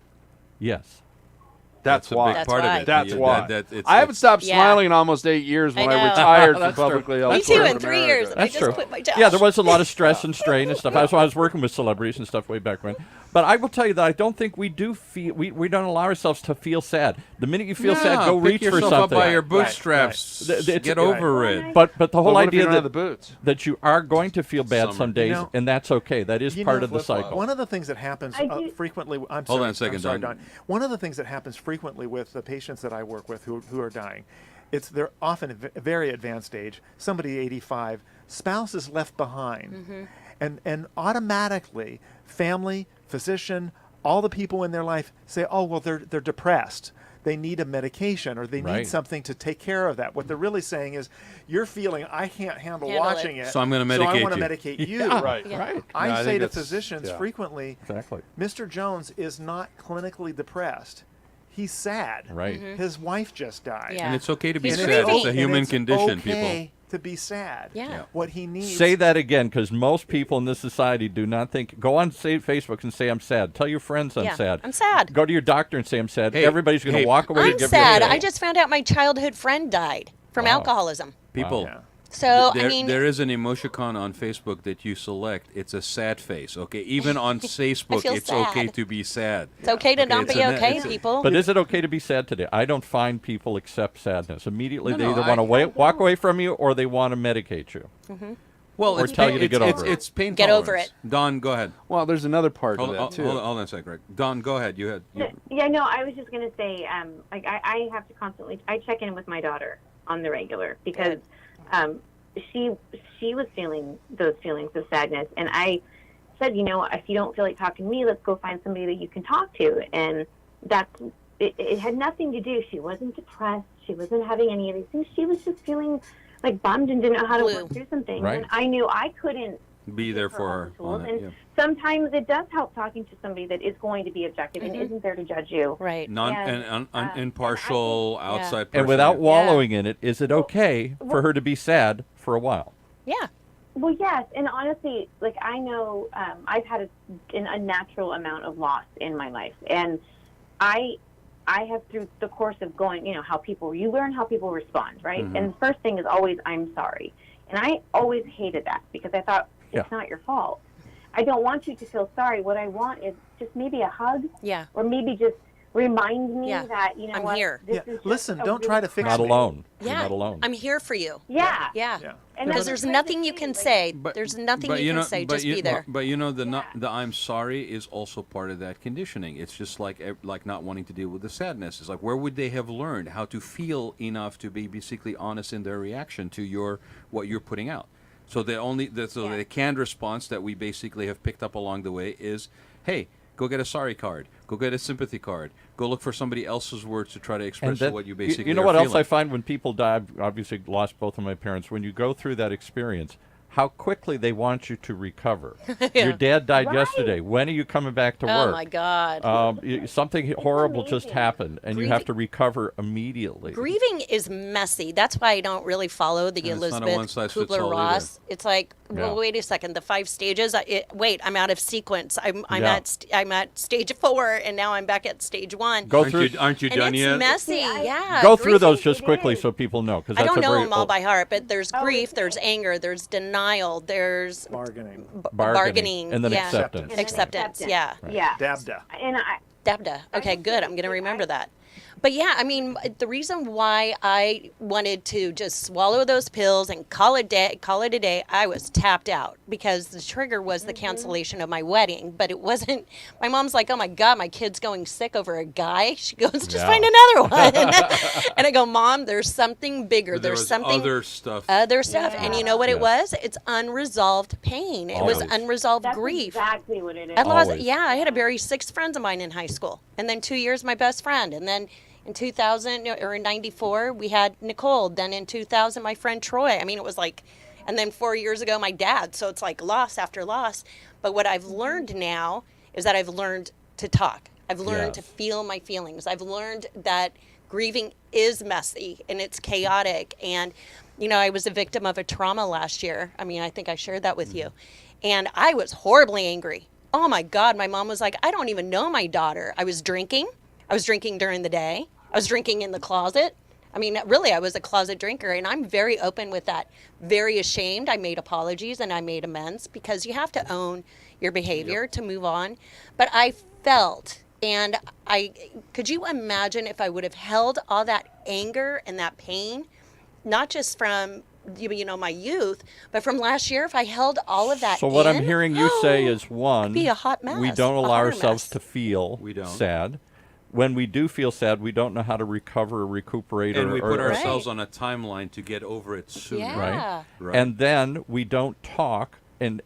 Yes. That's a why. big That's part why. of it. That's Yeah, why. it's- I haven't stopped Yeah. smiling in almost 8 years when I I know. retired from That's true. publicly held Me That's too, corporate in 3 America. years. I That's just true. quit my job. Yeah, there was a lot of stress and strain and stuff. That's why I was working with celebrities and stuff way back when. But I will tell you that I don't think we do feel. We don't allow ourselves to feel sad. The minute you feel sad, go pick reach for yourself something. up by your Right, bootstraps. right. It's- Get right. over it. But the whole Well, what if you idea don't have that the boots. that you are going to feel bad Summer. some days, and that's okay. That is You part know, of the cycle. One of the things that happens I do- frequently. I'm Hold sorry, on a second, I'm sorry, Don. Don. One of the things that happens frequently with the patients that I work with who are dying, they're often a very advanced age. Somebody 85, spouse is left behind. and automatically family, physician, all the people in their life say, oh, well, they're depressed. They need a medication, or they need something to take care of that. What they're really saying is, you're feeling, I can't handle watching it, so I'm going to medicate so I want to you. medicate you. Right. I say to physicians frequently, Exactly. Mr. Jones is not clinically depressed. He's sad. Right. His wife just died. And it's okay to be He's sad. grieving. It's a human And it's condition, okay people. to be sad. Yeah. What he needs. Say that again, because most people in this society do not think. Go on Facebook and say, I'm sad. Tell your friends I'm sad. I'm sad. Go to your doctor and say, I'm sad. Hey, Everybody's going to walk away and I'm give sad. you a I just found out my childhood friend died from alcoholism. People. Yeah. So, There, I mean, there is an emoticon on Facebook that you select. It's a sad face. Okay, even on Facebook, feel it's sad. okay to be sad. it's okay to not it's be a- okay, it's a- people. But is it okay to be sad today? I don't find people accept sadness. Immediately, they no, either I- want to walk away from you or they want to medicate you. Well, Or it's tell pain- you to get it's- over it. It's pain Get over tolerance. Don, go ahead. Well, there's another part Hold of on, that too. hold on a sec, Greg. Don, go ahead. You. Yeah, no, I was just going to say, like, I have to constantly, I check in with my daughter on the regular because she was feeling those feelings of sadness. And I said, you know, if you don't feel like talking to me, let's go find somebody that you can talk to. And it had nothing to do. She wasn't depressed. She wasn't having any of these things. She was just feeling like bummed and didn't know how to work through some things. Right. And I knew I couldn't Be there for her. all the on tools. it, And sometimes it does help talking to somebody that is going to be objective and isn't there to judge you. Right. Impartial, outside person. And without wallowing in it, is it okay for her to be sad for a while? Yeah. Well, yes, and honestly, like I know I've had an unnatural amount of loss in my life, and I have through the course of going, you know, you learn how people respond, right? Mm-hmm. And the first thing is always, I'm sorry. And I always hated that because I thought, it's not your fault. I don't want you to feel sorry. What I want is just maybe a hug. Yeah. Or maybe just remind me Yeah. that, you know I'm what, here. this Yeah, is just listen, a don't try to fix Not me. alone. Yeah. You're not alone. I'm here for you. Yeah. Yeah. Yeah. And Because that's there's the nothing you thing, can like, say. There's nothing you can say. Just be there. But you know, the I'm sorry is also part of that conditioning. It's just like not wanting to deal with the sadness. It's like, where would they have learned how to feel enough to be basically honest in their reaction to what you're putting out? So the canned response that we basically have picked up along the way is, hey, go get a sorry card. Go get a sympathy card. Go look for somebody else's words to try to express what you basically You know are what else feeling. I find when people die? I've obviously lost both of my parents. When you go through that experience, how quickly they want you to recover. Your dad died yesterday. When are you coming back to work? Oh my God. Something horrible just amazing. happened, and you have to recover immediately. Grieving is messy. That's why I don't really follow the And it's not a Elizabeth one-size-fits-all Kubler-Ross. It's like, well, Yeah. wait a second. The 5 stages. Wait, I'm out of sequence. I'm Yeah. at stage 4, and now I'm back at stage 1. Go Aren't through. you and done it's yet? messy. Yeah. Go through those Grieving- just quickly so people know, because I that's don't a know very them all by heart, but there's grief, there's anger, there's denial, there's Bargaining. bargaining, and then yeah. acceptance. And then Acceptance, yeah. Yeah. Dabda. And Dabda. Okay, good. I'm going to remember that. But yeah, I mean, the reason why I wanted to just swallow those pills and call it a day, I was tapped out because the trigger was the cancellation of my wedding. But it wasn't. My mom's like, "Oh my God, my kid's going sick over a guy." She goes, "Just Yeah. find another one." And I go, "Mom, there's something bigger. There There's was something other stuff. And you know what it Yes. was? It's unresolved pain. It was Always. unresolved that's grief. exactly what it is. I lost, Always. I had to bury 6 friends of mine in high school, and then 2 years my best friend, and then in 2000 or in 94 we had Nicole. Then in 2000 my friend Troy. I mean, it was like, and then 4 years ago my dad. So it's like loss after loss. But what I've learned now is that I've learned to talk. I've learned to Yes. feel my feelings. I've learned that grieving is messy and it's chaotic. And you know, I was a victim of a trauma last year. I mean, I think I shared that with you. And I was horribly angry. Oh my God, my mom was like, I don't even know my daughter. I was drinking during the day. I was drinking in the closet. I mean, really, I was a closet drinker, and I'm very open with that. Very ashamed. I made apologies and I made amends because you have to own your behavior to move on. But I felt, and could you imagine if I would have held all that anger and that pain, not just from my youth, but from last year, if I held all of that So what I'm in, hearing you say is, one, be a hot mess, we don't a allow hotter ourselves mess. to feel We don't. sad. When we do feel sad, we don't know how to recover or recuperate. And we put or ourselves on a timeline to get over it sooner. Yeah. right? And then we don't talk and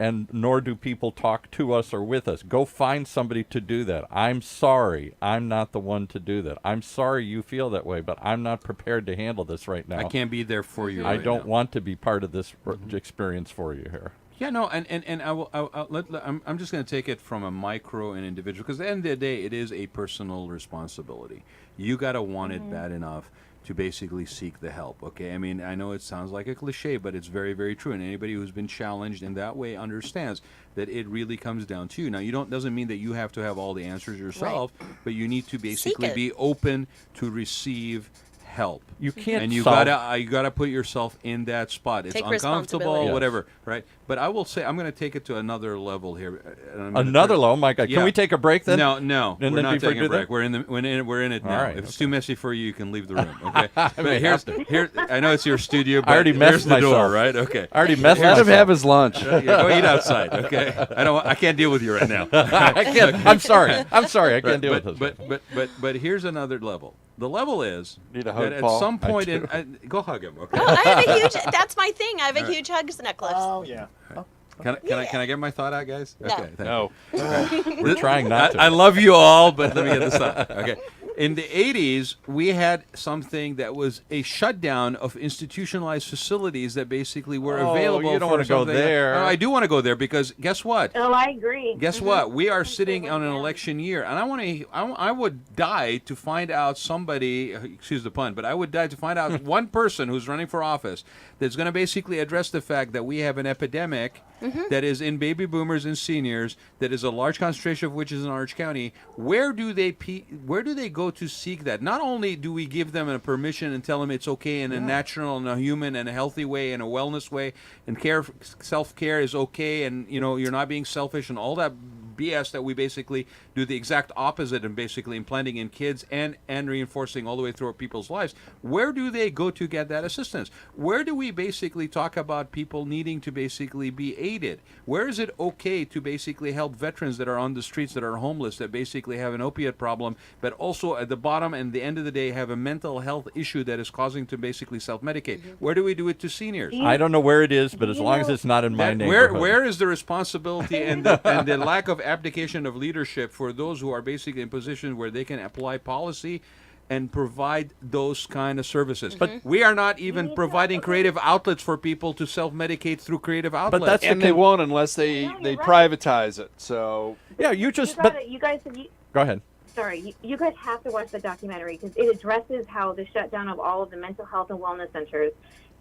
and nor do people talk to us or with us. Go find somebody to do that. I'm sorry, I'm not the one to do that. I'm sorry you feel that way, but I'm not prepared to handle this right now. I can't be there for you. I right don't now. want to be part of this experience for you here. Yeah, no, and I'm just going to take it from a micro and individual, because at the end of the day, it is a personal responsibility. You got to want it bad enough to basically seek the help, okay? I mean, I know it sounds like a cliche, but it's very, very true. And anybody who's been challenged in that way understands that it really comes down to you. Now, doesn't mean that you have to have all the answers yourself, but you need to basically be open to receive help. You can't. And you gotta put yourself in that spot. It's Take uncomfortable, responsibility. whatever, right? But I will say, I'm going to take it to another level here. Another level, my God. Yeah. Can we take a break then? No, And we're then not before taking you a do break. that? We're in it now. All right, If it's okay. too messy for you, you can leave the room. Okay. But here. I know it's your studio, but I already messed here's the door, myself. right? Okay. I already messed Let him myself. have his lunch. Yeah, go eat outside. Okay. I can't deal with you right now. I can't. I'm sorry. I can't deal with this. But here's another level. The level is Need a hug, that at Paul? some I point do. go hug him. Okay. Oh, I have a huge. That's my thing. I have a huge hugs necklace. Oh yeah. Can I get my thought out, guys? No. Okay. thank No. you. We're trying not to. I love you all, but let me get this out. Okay. In the 80s, we had something that was a shutdown of institutionalized facilities that basically were Oh, available. you don't for wanna go something. there. No, I do want to go there, because guess what? Oh, I agree. Guess what? We are sitting on an election year, and I would die to find out somebody, excuse the pun, but I would die to find out one person who's running for office that's going to basically address the fact that we have an epidemic that is in baby boomers and seniors, that is a large concentration of which is in Orange County. Where do they go to seek that? Not only do we give them a permission and tell them it's okay in a natural and a human and a healthy way and a wellness way, and self-care is okay, and you're not being selfish and all that BS that we basically do the exact opposite and basically implanting in kids and reinforcing all the way through people's lives. Where do they go to get that assistance? Where do we basically talk about people needing to basically be aided? Where is it okay to basically help veterans that are on the streets, that are homeless, that basically have an opiate problem, but also at the bottom and the end of the day have a mental health issue that is causing to basically self-medicate? Where do we do it to seniors? I don't know where it is, but as long as it's not in my neighborhood. Where is the responsibility and the lack of abdication of leadership for those who are basically in positions where they can apply policy and provide those kind of services? But we are not even providing creative outlets for people to self-medicate through creative outlets. that's And they won't unless they you're right. privatize it. So Yeah, you guys. Go ahead. Sorry, you guys have to watch the documentary because it addresses how the shutdown of all of the mental health and wellness centers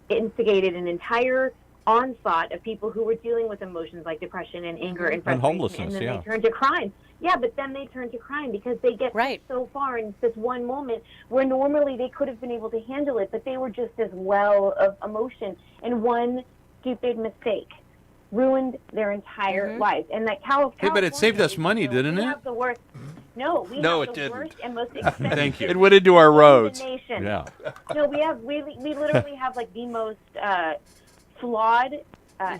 instigated an entire onslaught of people who were dealing with emotions like depression and anger and frustration, homelessness, and then yeah. they turned to crime. Yeah, but then they turn to crime because they get so far in this one moment where normally they could have been able to handle it, but they were just this well of emotion, and one stupid mistake ruined their entire life. And that Hey, but it saved us money, didn't it? Have the worst. No, we No, have it the didn't. worst and most expensive. Thank you. it went into our roads. in the nation. Yeah. No, we literally have like the most flawed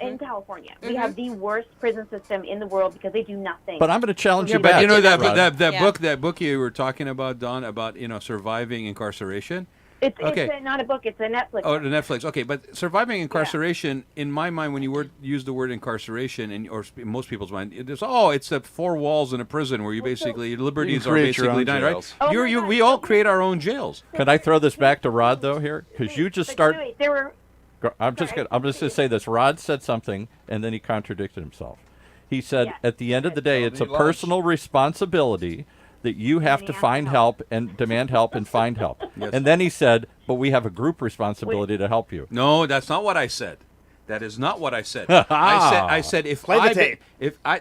in California. We have the worst prison system in the world because they do nothing. But I'm going to challenge you But back. you know that Rod. that book you were talking about, Don, about surviving incarceration. it's okay. not a book; it's a Netflix. Oh, the Netflix. Okay, but surviving incarceration, in my mind, when you use the word incarceration, or most people's mind, it's the four walls in a prison where you basically liberties are create your basically own done, right? jails. Oh my God. We all create our own jails. Can I throw this back to Rod though here? Because you just But start. wait, there were. I'm just going to say this. Rod said something, and then he contradicted himself. He said, Yeah. at the end of the day, it's a eat lunch. personal responsibility that you have to find help and demand help and find help. Yes. And then he said, but we have a group responsibility to help you. No, that's not what I said. That is not what I said. I said if Play the I tape.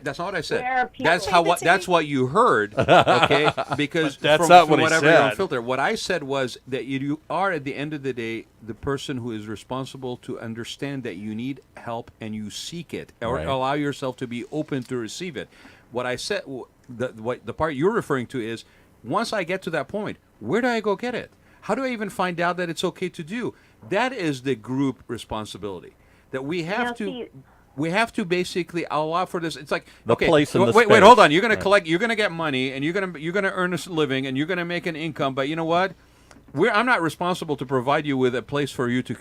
that's not what I said. There are people- That's Play the that's what you heard. Okay, because But that's from, not from what he whatever your own said. filter. What I said was that you are at the end of the day the person who is responsible to understand that you need help and you seek it, or Right. allow yourself to be open to receive it. What I said, the part you're referring to is, once I get to that point, where do I go get it? How do I even find out that it's okay to do? That is the group responsibility. That we have to basically allow for this. It's like The place and the wait, space. hold on. You're going to Right. collect. You're going to get money, and you're going to earn a living, and you're going to make an income. But you know what? I'm not responsible to provide you with a place for you to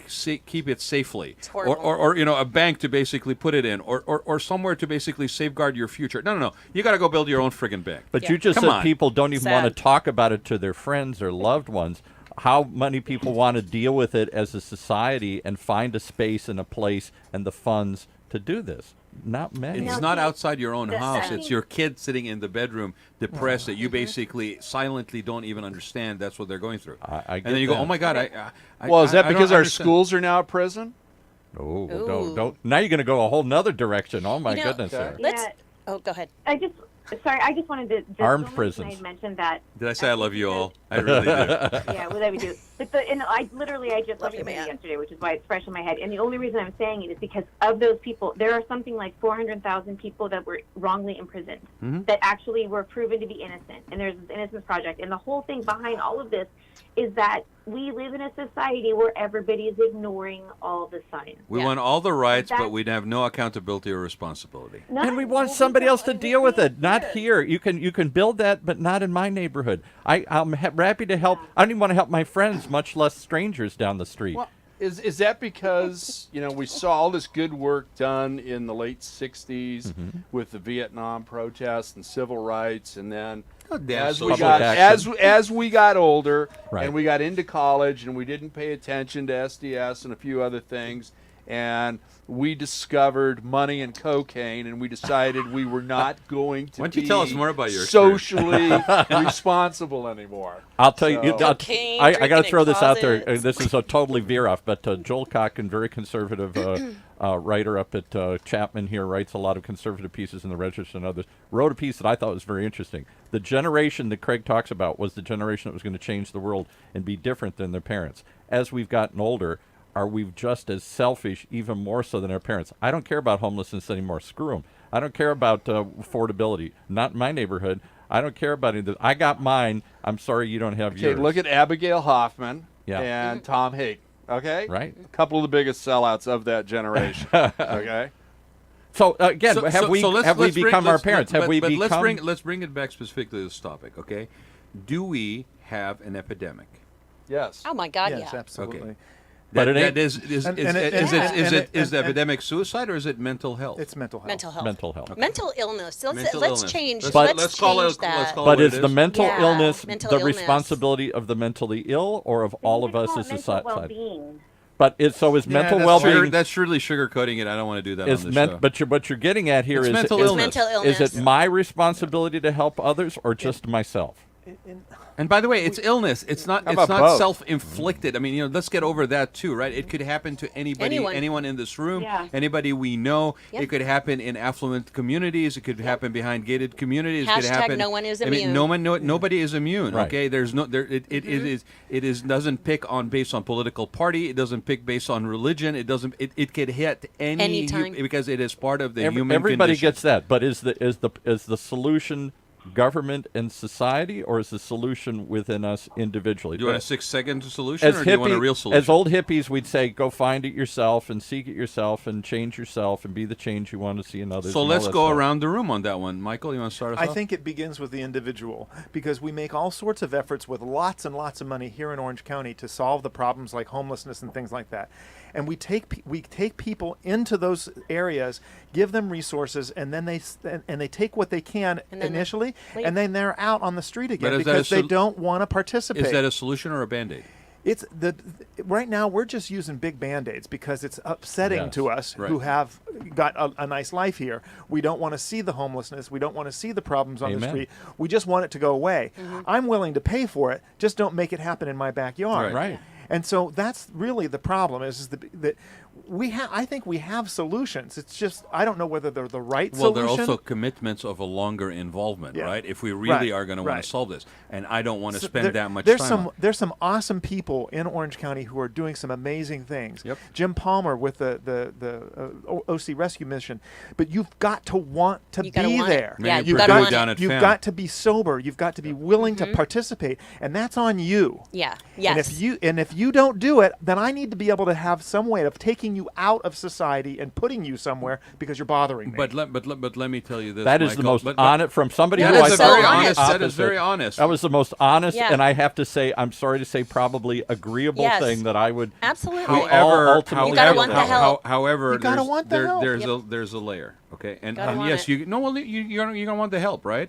keep it safely, horrible. or a bank to basically put it in, or somewhere to basically safeguard your future. No. You got to go build your own friggin' bank. But you just Come said on. people don't even want to Sad. talk about it to their friends or loved ones. How many people want to deal with it as a society and find a space and a place and the funds to do this? Not many. It's not outside your own house. It's your kid sitting in the bedroom, depressed, that you basically silently don't even understand that's what they're going through. I get and then you go, that. "Oh my God!" Well, is that I don't because our understand. schools are now at prison? Oh, Ooh. don't. Now you're going to go a whole nother direction. Oh my You know, goodness. okay. Sarah. Yeah. Oh, go ahead. I just wanted to. the Armed film prisons. I mentioned that. Did I say I love you all? I really do. Yeah, well, we do. But I just Love looked you, at it man. yesterday, which is why it's fresh in my head. And the only reason I'm saying it is because of those people, there are something like 400,000 people that were wrongly imprisoned that actually were proven to be innocent. And there's this Innocence Project. And the whole thing behind all of this is that we live in a society where everybody's ignoring all the signs. We want all the rights, but we'd have no accountability or responsibility. And we want somebody else to deal with it, not here. You can build that, but not in my neighborhood. I'm happy to help. I don't even want to help my friends, much less strangers down the street. Well, is that because we saw all this good work done in the late '60s with the Vietnam protests and civil rights, and then as we got older Right. and we got into college and we didn't pay attention to SDS and a few other things, and we discovered money and cocaine, and we decided we were not going to Why don't be you tell us more about your socially responsible anymore. I'll tell you. So- Cocaine, I got to drinking throw in this out there. closets. This is a totally veer off, but Joel Cocken, very conservative writer up at Chapman here, writes a lot of conservative pieces in the Register and others. Wrote a piece that I thought was very interesting. The generation that Craig talks about was the generation that was going to change the world and be different than their parents. As we've gotten older, are we just as selfish, even more so than our parents? I don't care about homelessness anymore. Screw them. I don't care about affordability. Not in my neighborhood. I don't care about anything. I got mine. I'm sorry you don't have Okay, yours. look at Abigail Hoffman Yeah. and Tom Hake. Okay, Right. A couple of the biggest sellouts of that generation. Okay, So again, So- have so- we so let's bring- become our let's- parents? but- Have we but become? let's bring it back specifically to this topic, okay? Do we have an epidemic? yes. Oh my God, Yes, yeah. absolutely. Okay. But That- it ain't- that is And- is and it- is and- it- is and- it is the and- epidemic suicide or is it mental health? It's mental health. Mental health. mental health. Mental illness. Let's Mental let's illness. change. Let's- Let's, let's call it- change that. let's call But what is it the is. mental Yeah, illness mental the illness. responsibility of the mentally ill or of all of us as a society? well-being. But is mental that's well-being That's surely sugarcoating it. I don't want to do that is on the meant? show. But what you're getting at here It's is mental is, illness. Mental illness. is it my responsibility to help others or just myself? And by the way, it's illness. It's not. How It's about not both? self-inflicted. I mean, let's get over that too, right? It could happen to anybody, Anyone. in this room, Yeah. anybody we know. Yep. It could happen in affluent communities. It could happen behind gated communities. It could Hashtag happen. no one is I mean, immune. nobody is immune. Right. Okay, there's no. There. It is doesn't pick on based on political party. It doesn't pick based on religion. It doesn't. It could hit Anytime. because it is part of the Every- human everybody condition. gets that, but is the solution government and society, or is the solution within us individually? Do you want a 6-second solution, As or do you want a hippie- real solution? as old hippies, we'd say, go find it yourself and seek it yourself and change yourself and be the change you want to see in others. So and all let's that go stuff. around the room on that one. Michael, you want to start us I off? think it begins with the individual because we make all sorts of efforts with lots and lots of money here in Orange County to solve the problems like homelessness and things like that. And we take people into those areas, give them resources, and then they take what they can And then initially, leave. and then they're out on the street again is that a because they sol- don't want to participate. Is that a solution or a Band-Aid? It's right now we're just using big Band-Aids because it's upsetting Yes. to us Right. who have got a nice life here. We don't want to see the homelessness. We don't want to see the problems on the Amen. street. We just want it to go away. Mm-hmm. I'm willing to pay for it. Just don't make it happen in my backyard. Right. And so that's really the problem is that I think we have solutions. It's just I don't know whether they're the right Well, solution. there are also commitments of a longer involvement, Yeah. right? If we really Right, are going to want right. to solve this, and I don't want to So spend that much there's time. some there's some awesome people in Orange County who are doing some amazing things. Yep. Jim Palmer with the OC Rescue Mission, but you've got to want to You gotta be want it. there. Yeah, Maybe you Purdue gotta want down it. at You've FAM. got to be sober. You've got to be willing to participate, and that's on you. Yeah. Yes. And if you don't do it, then I need to be able to have some way of taking taking you out of society and putting you somewhere because you're bothering me. But let me tell you this. That is the Michael, most honest from somebody Yeah, who that's I so thought was honest. the That is very opposite. honest. That was the most honest, Yeah. and I have to say, I'm sorry to say, probably agreeable Yes. thing that I would. Absolutely. we all However, ultimately You gotta feel want the that way. help. However, You gotta want the help. there's a layer, okay, and Gotta want yes, it. you're gonna want the help, right?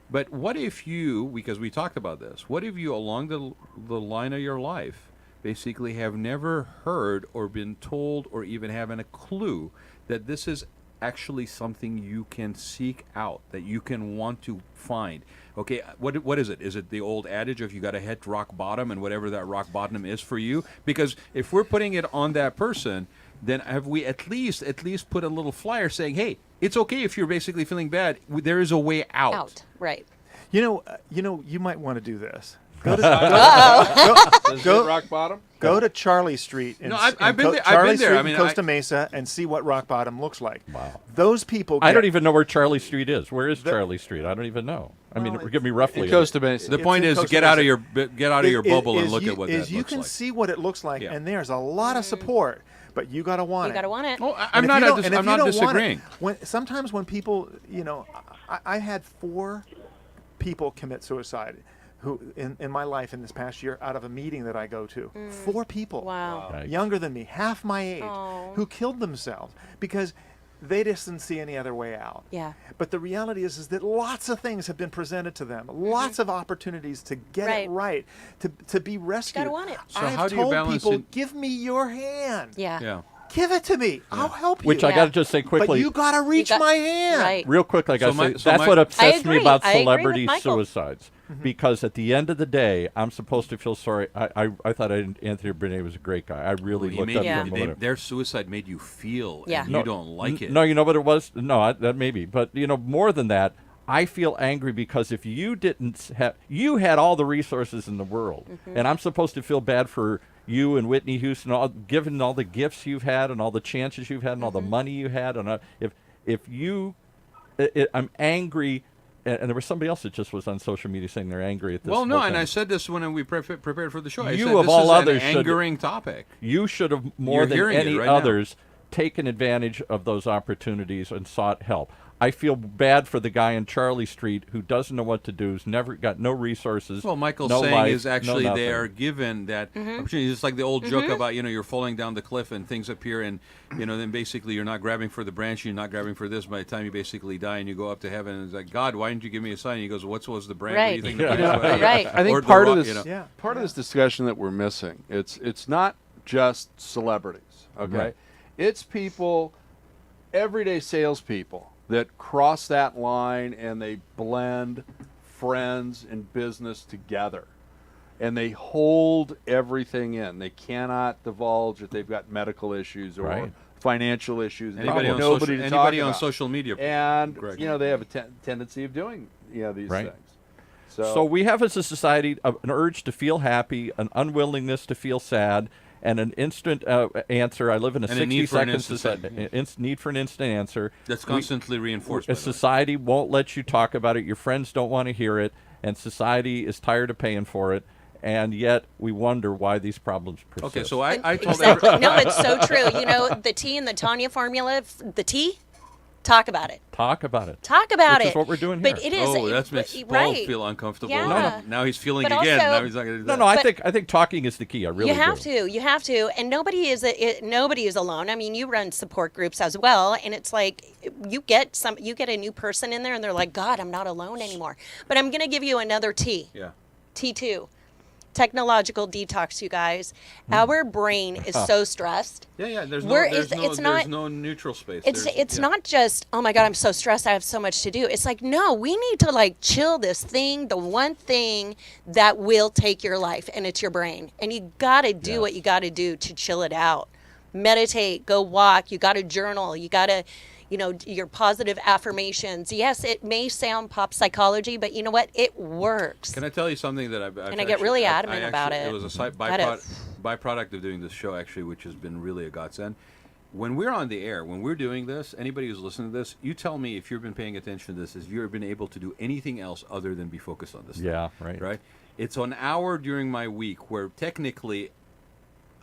But what if you, because we talked about this, what if you along the line of your life basically have never heard or been told or even having a clue that this is actually something you can seek out, that you can want to find? Okay, what is it? Is it the old adage of you got to hit rock bottom, and whatever that rock bottom is for you? Because if we're putting it on that person, then have we at least put a little flyer saying, hey, it's okay if you're basically feeling bad. There is a way out. Out. Right. You might want to do this. Go to Does it hit rock bottom? Go to Charlie Street. No, I've been there. Charlie I've been there. Street I mean, in Costa Mesa, and see what rock bottom looks like. Wow. Those people. I don't even know where Charlie Street is. Where is The- Charlie Street? I don't even know. I mean, Well, give me roughly. In Costa Mesa. The It's point in is, Costa get out of Mesa. your bubble and look at what that you looks can like. see what it looks like, Yeah. and there's a lot of support, but you got to want You it. got to want it. Oh, And I'm if not. you don't- and if I'm you not don't want it- disagreeing. sometimes when people, I had 4 people commit suicide who in my life in this past year out of a meeting that I go to. 4 people. Wow. Right. Younger than me, half my age, Oh. who killed themselves because they just didn't see any other way out. Yeah. But the reality is that lots of things have been presented to them, lots of opportunities to get it right, to be rescued. want it. So I've how do you told balance people, it- give me your hand. Yeah. Yeah. Give it to me. I'll help you. Which I Yeah. got to just say but quickly. you got to reach got- my hand. Right. Real quick, like So I my- say, so that's my- what I upsets me agree. about I agree with celebrity Michael. suicides. Because at the end of the day, I'm supposed to feel sorry. I thought Anthony Bourdain was a great guy. I really He looked made up you- to him. they- whatever. their suicide made you feel, Yeah. and you don't like it. No, you know what it was? No, that maybe. But, more than that, I feel angry because if you didn't have, you had all the resources in the world. And I'm supposed to feel bad for you and Whitney Houston, given all the gifts you've had and all the chances you've had and all the money you had. And if you, I'm angry. And there was somebody else that just was on social media saying they're angry at this. Well, no, whole and thing. I said this when we prepared for the show. I You said, of this all is others an should- angering topic. You should have, more You're than hearing it any right now. others, taken advantage of those opportunities and sought help. I feel bad for the guy on Charlie Street who doesn't know what to do, who's never got no resources. Well, Michael's no saying life, is actually no they nothing. are given that opportunity. It's like the old joke about, you're falling down the cliff and things appear and, then basically you're not grabbing for the branch, you're not grabbing for this. By the time you basically die and you go up to heaven and it's like, God, why didn't you give me a sign? And he goes, what was the branch? What do you Right. think Yeah. the branch was? Right. I think Or the part of rock, this, Yeah. part of this discussion that we're missing, it's not just celebrities, okay? Right. It's people, everyday salespeople that cross that line and they blend friends and business together. And they hold everything in. They cannot divulge that they've got medical issues or Right. financial issues. Anybody on, Nobody social, to anybody talk on about. social media. And Greg. they have a tendency of doing these Right. things. So we have as a society an urge to feel happy, an unwillingness to feel sad, and an instant answer. I live in a And a need for an 60-second instant society. Need for an instant answer. That's constantly reinforced. A by the way. society won't let you talk about it. Your friends don't want to hear it, and society is tired of paying for it. And yet we wonder why these problems persist. Okay, so I told Exactly. No, it's so true. The tea in the Tanya formula, the tea, talk about it. Talk about it. Talk about Which it. is what we're doing But here. it is. Oh, that makes Paul right. feel uncomfortable. Yeah. Now he's feeling But again. also- Now he's not going to do No, that. no. I But- think talking is the key. I really You have do. to, and nobody is alone. I mean, you run support groups as well, and it's like you get a new person in there, and they're like, God, I'm not alone anymore. But I'm going to give you another T. Yeah. T2. Technological detox, you guys. Our brain is so stressed. Yeah. There's no neutral space. It's not just, oh my God, I'm so stressed, I have so much to do. It's like, no, we need to chill this thing, the one thing that will take your life, and it's your brain. And you got to do what you got to do to chill it out. Meditate, go walk, you got to journal, you got to, your positive affirmations. Yes, it may sound pop psychology, but you know what? It works. Can I tell you something that And I get really adamant about it. It was a byproduct of doing this show, actually, which has been really a godsend. When we're on the air, when we're doing this, anybody who's listening to this, you tell me if you've been paying attention to this, if you've been able to do anything else other than be focused on this. Yeah, thing, right. Right? It's an hour during my week where technically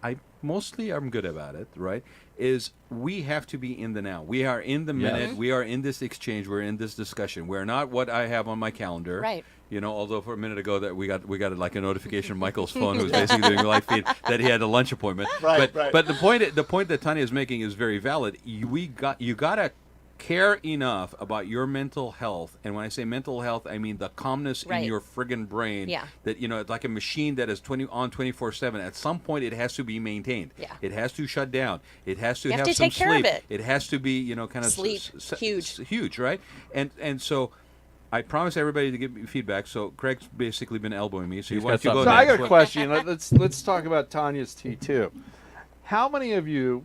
I mostly am good about it, right, is we have to be in the now. We are in the minute. We are in this exchange. We're in this discussion. We're not what I have on my calendar. Right. You know, although for a minute ago that we got like a notification on Michael's phone, who's basically doing a live feed, that he had a lunch appointment. Right, but the point that Tanya is making is very valid. You gotta care enough about your mental health, and when I say mental health, I mean the calmness in your friggin' brain. Yeah. That it's like a machine that is 24/7. At some point, it has to be maintained. Yeah. It has to shut down. It has to You have have to some take care of sleep. it. It has to be kind of Sleep. Huge, right? And so. I promise everybody to give me feedback. So Craig's basically been elbowing me. So He's you want got to go So something. I next. got a question. Let's talk about Tanya's tea too. How many of you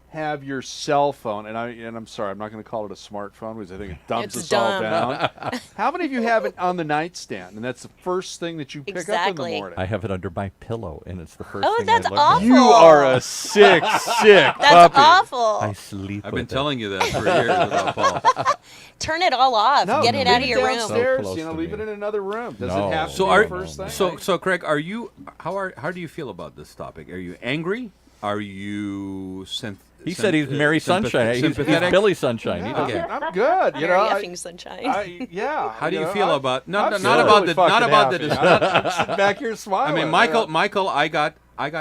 have your cell phone? And I'm sorry, I'm not going to call it a smartphone because I think it dumps It's us all dumb. down. How many of you have it on the nightstand, and that's the first thing that you pick up in the Exactly. morning? I have it under my pillow, and it's the first Oh, thing that's I look awful. You are a sick That's puppy. awful. at. I sleep I've with been it. telling you that for years without Paul. Turn it all off. No, Get it out of leave your it room. downstairs. So close to Leave it me. in another room. Does No. it have to So be are the first thing? so Craig, how do you feel about this topic? Are you angry? Are you He said he's Mary Sunshine. He's sympathetic? Billy Sunshine. Yeah, Okay. I'm good. You Mary know, effing sunshine. How do you feel about I'm not really about the fucking not about the happy. I'm sitting back here I smiling. mean, Michael, I got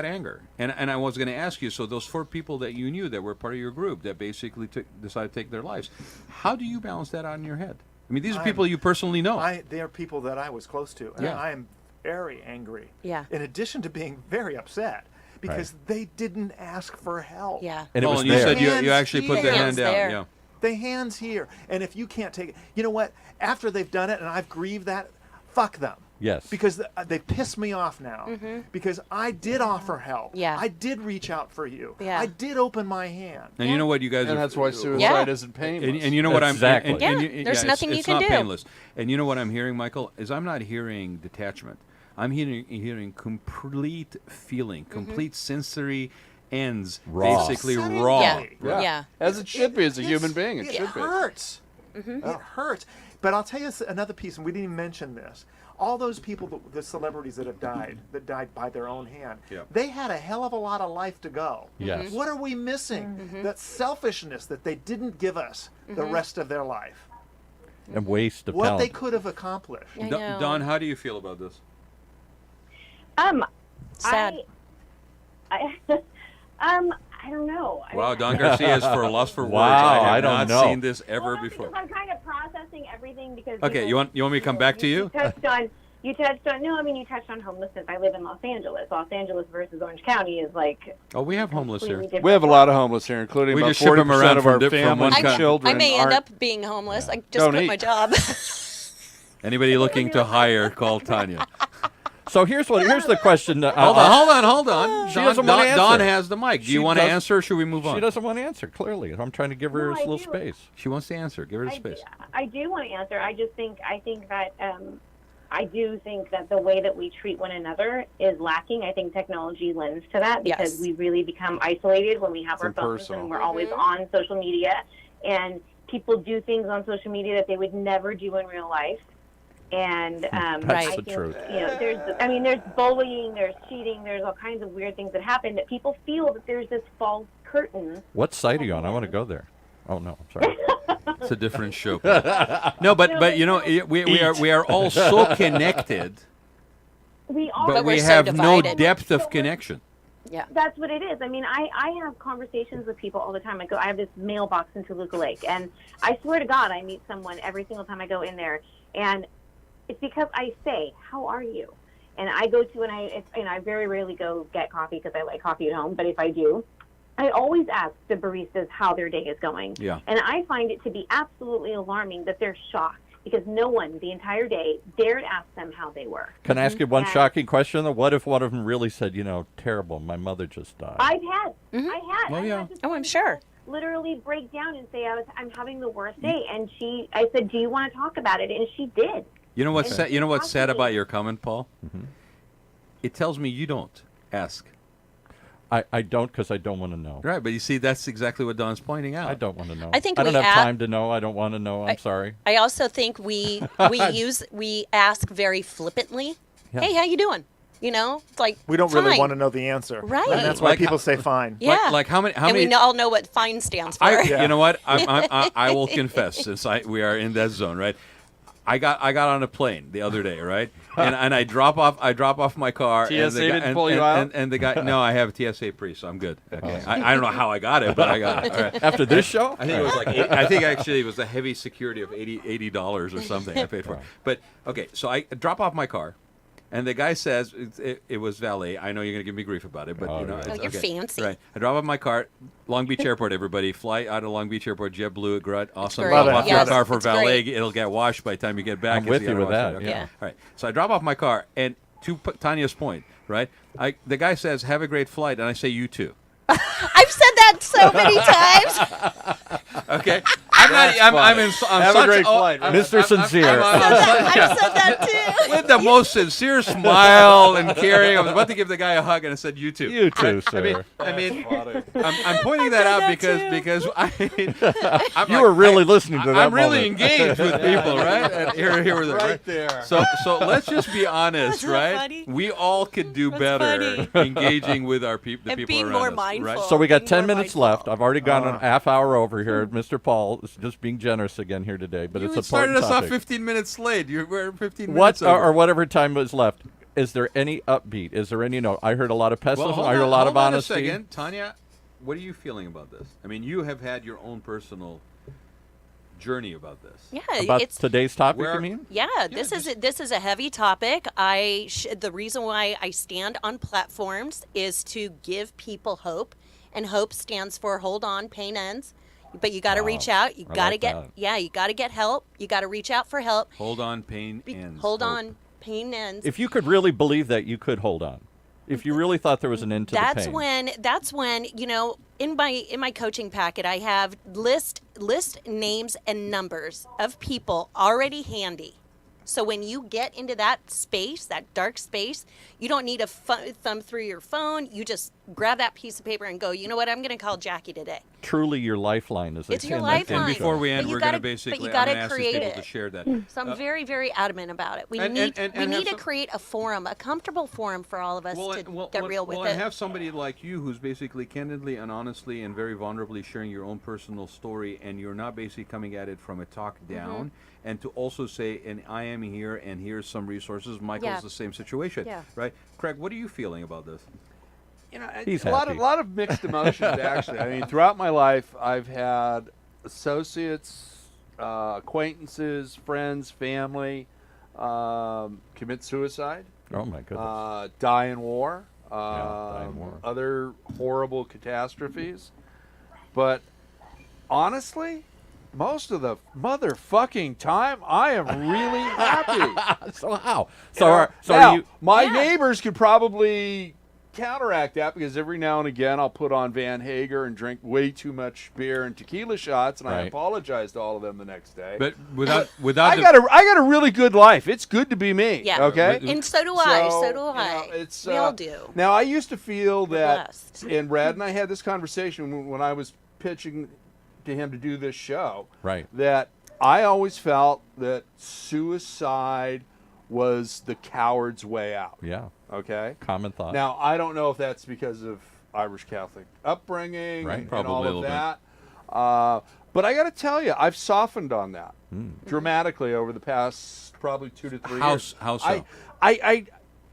anger, and I was going to ask you. So those 4 people that you knew that were part of your group that basically decided to take their lives, how do you balance that out in your head? I mean, these are people you personally know. They are people that I was close to, and Yeah. I am very angry. Yeah. In addition to being very upset because they didn't ask for help. Yeah. And it was and you there. said you Hands actually put the here. hand Hands there. down. The hands here, and if you can't take it, you know what? After they've done it, and I've grieved that, fuck them. Yes. Because they piss me off now. Because I did offer help. Yeah. I did reach out for you. Yeah. I did open my hand. And you know what, you guys and are, that's why suicide Yeah. isn't painless. and you know what Exactly. I'm Yeah, and there's it's- nothing you it's can not do. painless. And you know what I'm hearing, Michael, is I'm not hearing detachment. I'm hearing complete feeling, complete sensory ends, Raw. basically Setting raw. Yeah. Yeah. As it should be as a human being. It It should be. hurts. It hurts. But I'll tell you another piece, and we didn't even mention this. All those people, the celebrities that died by their own hand, Yep. they had a hell of a lot of life to go. Yes. What are we missing? That selfishness that they didn't give us the rest of their life. And waste of What talent. they could have accomplished. I know. Don, how do you feel about this? Sad. I don't know. Wow, Don Garcia is for a loss for words. Wow, I I have don't not know. seen this ever Well, before. because I'm kind of processing everything because. Okay, you want me to come back to you? You touched on. No, I mean you touched on homelessness. I live in Los Angeles. Los Angeles versus Orange County is like. Oh, we have homeless here. completely different. We have a lot of homeless here, including We about just ship 'em 40% around of from our from one families and country. children I may end aren't- up being homeless. I just Don't quit eat. my job. Anybody looking to hire, call Tanya. So here's the question. Hold on. She Don, doesn't want to answer. Don has the mic. Do She you want to does- answer or should we move on? She doesn't want to answer, clearly. I'm trying to give her No, a I little do. space. She wants to answer. Give her the I space. do want to answer. I think that I do think that the way that we treat one another is lacking. I think technology lends to that because Yes. we really become isolated when we have It's our phones impersonal. and we're always on social media. And people do things on social media that they would never do in real life. And That's Right. I the think, truth. you know, there's bullying, there's cheating, there's all kinds of weird things that happen that people feel that there's this false curtain. What site are you on? I want to go there. Oh, no. I'm sorry. It's a different show. No, but you know, we are all so connected, We are. but we're we so have no divided. depth of connection. Yeah. That's what it is. I mean, I have conversations with people all the time. I have this mailbox in Toluca Lake, and I swear to God, I meet someone every single time I go in there, and it's because I say, "How are you?" And I go to, and I very rarely go get coffee because I like coffee at home. But if I do, I always ask the baristas how their day is going. Yeah. And I find it to be absolutely alarming that they're shocked because no one the entire day dared ask them how they were. Can I ask you one Yeah. shocking question, though? What if one of them really said, terrible, my mother just died? I've had. Oh, I yeah. had this Oh, I'm woman sure. literally break down and say I'm having the worst day, and I said, do you want to talk about it? And she did. You know what's Okay. sad, you know what's sad Possibly. about your comment, Paul? It tells me you don't ask. I don't because I don't want to know. Right, but you see, that's exactly what Don's pointing out. I don't want to know. I think I don't we have a- time to know. I don't want to know. I'm sorry. I also think we ask very flippantly. Yeah. Hey, how you doing? You know, it's like We don't really fine. want to know the answer. Right. And that's why Like people how- say fine. Yeah. Like how many? and we all know what fine stands for. You know what? I will confess, since we are in that zone, right? I got on a plane the other day, right? And I drop off my car. TSA and the guy, didn't pull you out? And the guy, no, I have a TSA pre, so I'm good. Okay. I don't know how I got it, but I got it. All right. After this show? I think it was like I think actually it was a heavy security of $80 or something I paid for. But okay, so I drop off my car, and the guy says it was valet. I know you're gonna give me grief about it, but you know, Oh, it's you're okay. fancy. Right. I drop off my car, Long Beach Airport. Everybody fly out of Long Beach Airport. JetBlue, Grut, awesome. great. Love Drop it. off your Yes, car for it's valet. great. It'll get washed by the time you get back. I'm with you with that, Okay. yeah. All right. So I drop off my car, and to Tanya's point, right? The guy says, "Have a great flight," and I say, "You too." I've said that so many times. Okay. I'm Have a great flight, right? Mr. Sincere. I've said that too. With the most sincere smile and caring. I was about to give the guy a hug, and I said, "You too." You too, sir. I mean, I'm pointing that out because I'm You were really listening to that I'm really moment. engaged with people, right? And here with it, Right there. So let's just be honest, That's not right? funny. We all could do That's better engaging with our the And people being around more us, mindful. right? So we got Being 10 more minutes mindful. left. I've already gone a half hour over here. Mr. Paul is just being generous again here today, but it's You a started important us off topic. 15 minutes late. We're 15 What minutes over. or whatever time was left? Is there any upbeat? Is there any note? I heard a lot of pessimism. hold I heard a on- lot of hold on honesty. a second. Tanya, what are you feeling about this? I mean, you have had your own personal journey about this. Yeah, About it's today's topic, Where- you mean? Yeah, this is a heavy topic. The reason why I stand on platforms is to give people hope, and hope stands for hold on, pain ends. But you got to reach out. You I got to like get that. you got to get help. You got to reach out for help. Hold on, pain ends. Hold Hope. on, pain ends. If you could really believe that, you could hold on. If you really thought there was an end to the pain. That's when you know in my coaching packet I have list names and numbers of people already handy. So when you get into that space, that dark space, you don't need to thumb through your phone. You just grab that piece of paper and go, you know what, I'm going to call Jackie today. Truly your lifeline, as they It's say your in that lifeline. TV And before show. we end, But you we're going to gotta- basically but you I'm gotta going to ask these create people to it. share that. So I'm very, very adamant about it. We and need have to some- create a forum, a comfortable forum for all of us to get real with well, it. and have somebody like you who's basically candidly and honestly and very vulnerably sharing your own personal story, and you're not basically coming at it from a talk down, and to also say, and I am here, and here's some resources. Michael's Yeah. the same situation, Yeah. right? Craig, what are you feeling about this? You know, He's a lot happy. of mixed emotions actually. I mean, throughout my life, I've had associates, acquaintances, friends, family commit suicide, Oh, my goodness. die in war, die in war. other horrible catastrophes. But honestly, most of the motherfucking time, I am really happy. So how? Now, Are you... my Yeah. neighbors could probably counteract that because every now and again I'll put on Van Hager and drink way too much beer and tequila shots, and I Right. apologize to all of them the next day. But I without got a really good life. It's good to be me. Yeah. Okay. And so do I. So do you I. know, it's, we all do. Now I used to feel that, blessed. and Rad and I had this conversation when I was pitching to him to do this show. Right. That I always felt that suicide was the coward's way out. Yeah. Okay. Common thought. Now I don't know if that's because of Irish Catholic upbringing Right. and Probably all a of little bit. that. But I got to tell you, I've softened on that Hmm. dramatically over the past probably 2 to 3 How years. how so?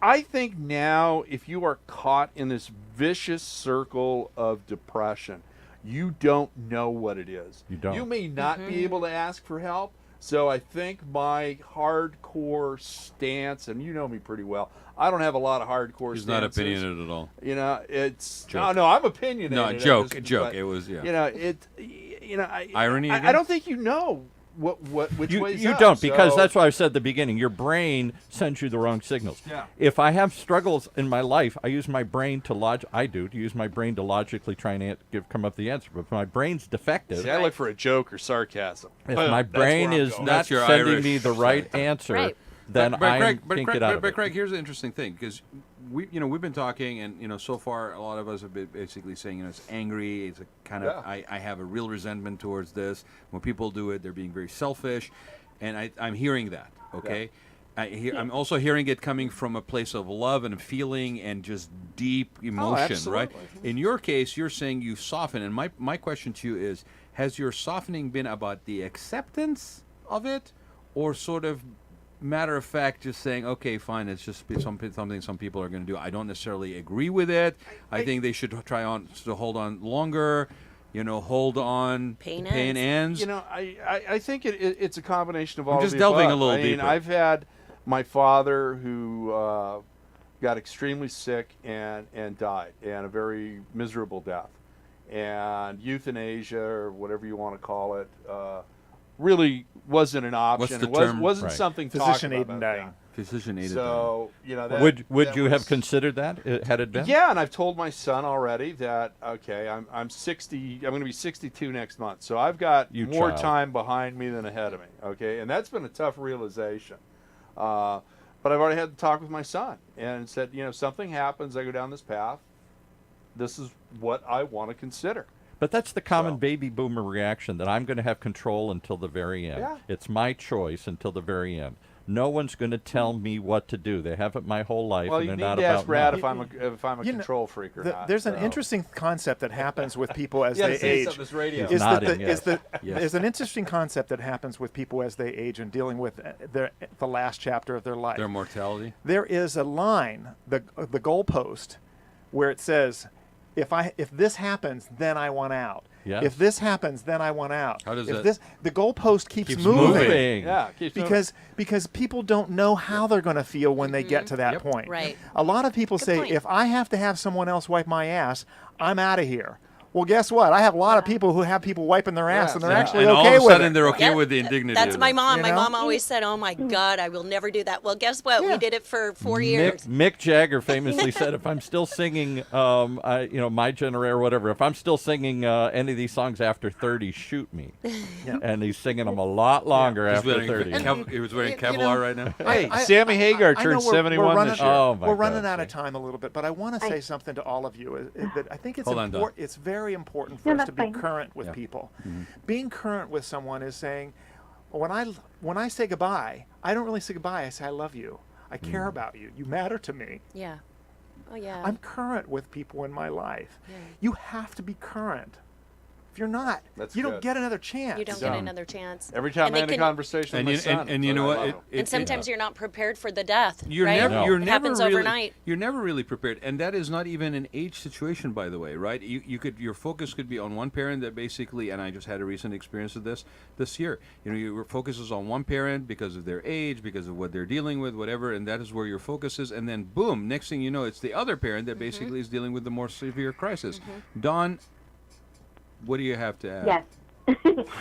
I think now if you are caught in this vicious circle of depression, you don't know what it is. You don't. You may not be able to ask for help. So I think my hardcore stance, and you know me pretty well, I don't have a lot of hardcore He's stances. not opinionated at all. You know, it's Joke. no, I'm opinionated. No, at joke. this, It but, was yeah. You know, Irony I again? don't think you know which You way's you up, don't, because so- that's what I said at the beginning. Your brain sends you the wrong signals. Yeah. If I have struggles in my life, I use my brain to use my brain to logically try and come up with the answer. But if my brain's defective, See, I look for a joke or sarcasm. if Boom, my that's brain where I'm is going. not That's your sending Irish me the right side. answer, Right. then I Craig, can't get out of it. Craig, here's the interesting thing, because we've been talking, and so far a lot of us have been basically saying, it's angry, it's a kind of Yeah. I have a real resentment towards this. When people do it, they're being very selfish, and I'm hearing that. Okay, I'm also hearing it coming from a place of love and feeling and just deep emotion, right? In your case, you're saying you soften. And my question to you is, has your softening been about the acceptance of it, or sort of matter of fact, just saying, okay, fine, it's just something some people are going to do. I don't necessarily agree with it. I think they should try to hold on longer. Hold on. Pain ends. I think it's a combination of all. I'm just of the delving above. a little deeper. I've had my father who got extremely sick and died, and a very miserable death, and euthanasia or whatever you want to call it. Really wasn't an option. What's the term? Wasn't something Physician talked aid in about. dying. Physician aided So would you have considered that had it been? Yeah, and I've told my son already that I'm 60. I'm going to be 62 next month, so I've got more time behind me than ahead of me. Okay, and that's been a tough realization. But I've already had to talk with my son and said, something happens, I go down this path. This is what I want to consider. But that's the common baby boomer reaction, that I'm going to have control until the very end. Yeah. It's my choice until the very end. No one's going to tell me what to do. They have it my whole life, Well, and you they're need not to about ask Brad me. if I'm a control freak or not. There's an interesting concept that happens with people as they age. He's nodding, yes. There's an interesting concept that happens with people as they age and dealing with the last chapter of their life. Their mortality. There is a line, the goalpost, where it says, if this happens, then I want out. Yes. If this happens, then I want out. How does the goalpost keeps moving. Yeah, keeps moving. Because people don't know how they're going to feel when they get to that point. Right. A lot of people say, point. if I have to have someone else wipe my ass, I'm out of here. Well, guess what? I have a lot of people who have people wiping their ass, and they're actually and okay all of a with sudden it. they're okay Yep. with the indignity. That's of my it. mom. You My know? mom always said, "Oh my God, I will never do that." Well, guess what? We did it for 4 years. Mick Jagger famously said, if I'm still singing, My Generator or whatever, if I'm still singing any of these songs after 30, shoot me. And he's singing them a lot longer after 30. He was wearing Kevlar right now. Hey, Sammy Hagar I know turned 71 running, this year. Oh, my we're running God, out of time a little bit, but I want to say something to all of you. That I think it's Hold on, Don. it's very important for us to be that's fine. current with people. Being current with someone is saying, when I say goodbye, I don't really say goodbye. I say I love you. I care about you. You matter to me. Yeah. Oh yeah. I'm current with people in my life. Yeah. You have to be current. If you're not, you don't get another chance. You don't get another chance. Every time And I they had a can- conversation with my son, and you know what? And sometimes you're not prepared for the death. You're right? never. You're It never happens really, overnight. You're never really prepared, and that is not even an age situation, by the way, right? Your focus could be on one parent that basically, and I just had a recent experience of this year. Your focus is on one parent because of their age, because of what they're dealing with, whatever, and that is where your focus is. And then, boom! Next thing you know, it's the other parent that basically is dealing with the more severe crisis. Dawn, what do you have to add? Yes.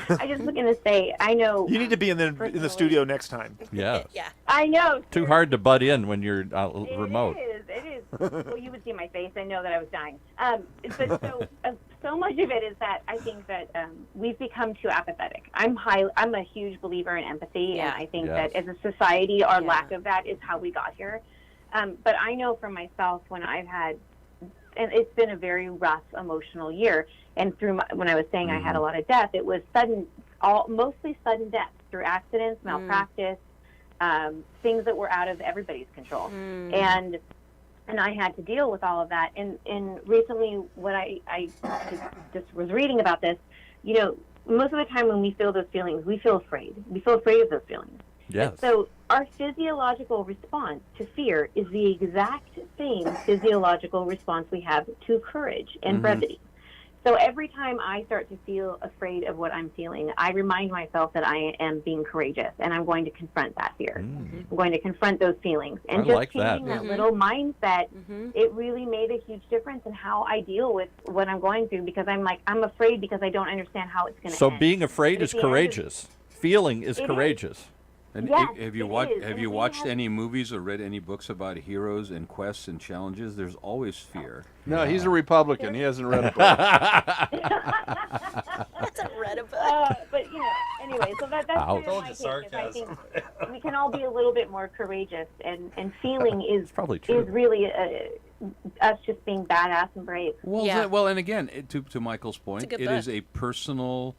I just was going to say, I know. You need to be in the studio next time. Yeah. Yeah. I know. Too hard to butt in when you're remote. It is. Well, you would see my face. I know that I was dying. But so much of it is that I think that we've become too apathetic. I'm a huge believer in empathy, Yeah. and I think that as a society, our lack of that is how we got here. But I know for myself when I've had, and it's been a very rough emotional year. And when I was saying I had a lot of death, it was mostly sudden death through accidents, malpractice, things that were out of everybody's control. And I had to deal with all of that. And recently, when I just was reading about this, most of the time when we feel those feelings, we feel afraid. We feel afraid of those feelings. Yes. So our physiological response to fear is the exact same physiological response we have to courage and brevity. So every time I start to feel afraid of what I'm feeling, I remind myself that I am being courageous, and I'm going to confront that fear. I'm going to confront those feelings. And I just like that. changing that little mindset, it really made a huge difference in how I deal with what I'm going through, because I'm afraid because I don't understand how it's going to So end. being afraid But is at the end of- courageous. Feeling is It is. courageous. And Yes, have you it watched is. Have And you we watched have- any movies or read any books about heroes and quests and challenges? There's always fear. No, he's a Republican. He hasn't read a book. That's a read a book. But anyway, so that's kind of Ouch. my take. Is I think we can all be a little bit more courageous, and feeling is probably true. is really us just being badass and brave. Well, Yeah. and again, to Michael's point, good it book. is a personal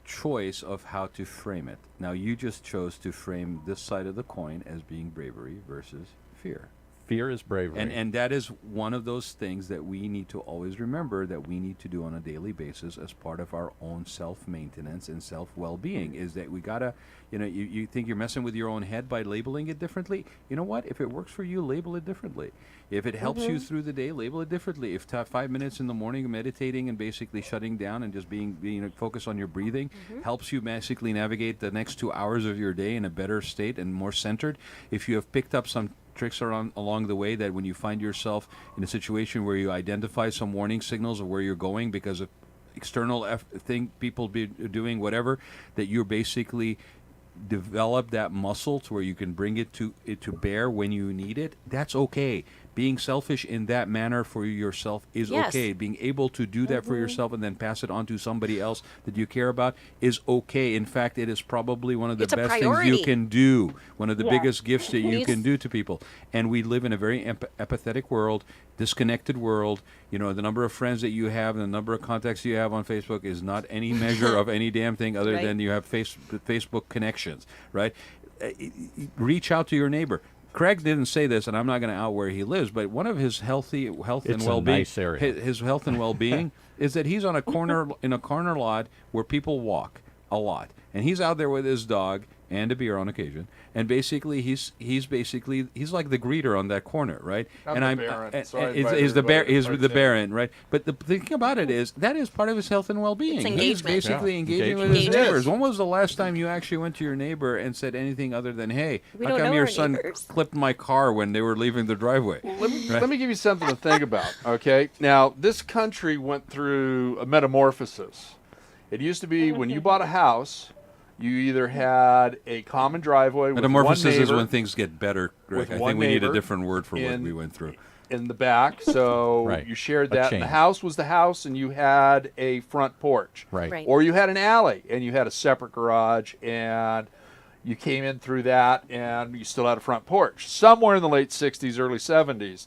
choice of how to frame it. Now, you just chose to frame this side of the coin as being bravery versus fear. Fear is bravery. And that is one of those things that we need to always remember that we need to do on a daily basis as part of our own self-maintenance and self-well-being, is that we gotta, you think you're messing with your own head by labeling it differently. You know what? If it works for you, label it differently. If it helps you through the day, label it differently. If 5 minutes in the morning meditating and basically shutting down and just being focused on your breathing helps you basically navigate the next 2 hours of your day in a better state and more centered. If you have picked up some tricks along the way, that when you find yourself in a situation where you identify some warning signals of where you're going because of external thing, people be doing whatever, that you're basically develop that muscle to where you can bring it to bear when you need it. That's okay. Being selfish in that manner for yourself is okay. Being able to do that for yourself and then pass it on to somebody else that you care about is okay. In fact, it is probably one of the best things you can do. One of the biggest gifts that you can do to people. And we live in a very apathetic world, disconnected world. The number of friends that you have and the number of contacts you have on Facebook is not any measure of any damn thing other than you have Facebook connections, right? Reach out to your neighbor. Craig didn't say this, and I'm not going to out where he lives, but one of his health and well-being, nice area. His health and well-being, is that he's on a corner lot where people walk a lot, and he's out there with his dog and a beer on occasion, and basically he's like the greeter on that corner, right? He's the Baron, right? But the thing about it is that is part of his health and well-being. It's He's basically engaging with his neighbors. When was the last time you actually went to your neighbor and said anything other than, "Hey, how come your son clipped my car when they were leaving the driveway?" Let me give you something to think about. Okay, now this country went through a metamorphosis. It used to be when you bought a house, you either had a common driveway with Metamorphosis one neighbor, is when things get better, Greg. I think we need a different word for what we went through. In the back, so you shared that. And the house was the house, and you had a front porch. Right. Or you had an alley, and you had a separate garage, and you came in through that, and you still had a front porch. Somewhere in the late 60s, early 70s,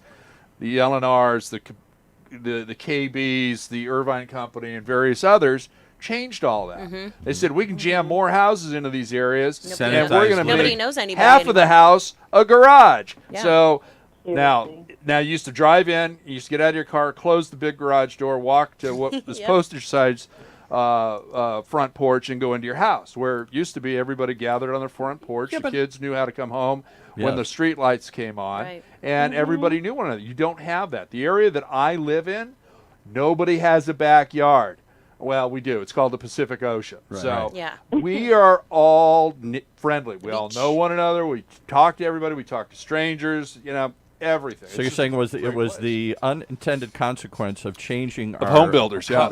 the LNRs, the KBs, the Irvine Company, and various others changed all that. They said we can jam more houses into these areas, and we're going to make half of the house a garage. So now you used to drive in, you used to get out of your car, close the big garage door, walk to what this postage size front porch, and go into your house. Where it used to be everybody gathered on their front porch. The kids knew how to come home when the street lights came on, and everybody knew one another. You don't have that. The area that I live in, nobody has a backyard. Well, we do. It's called the Pacific Ocean. Right. So we are all friendly. We all know one another. We talk to everybody. We talk to strangers. Everything. So you're saying it was the unintended consequence of changing our home builders? Yeah.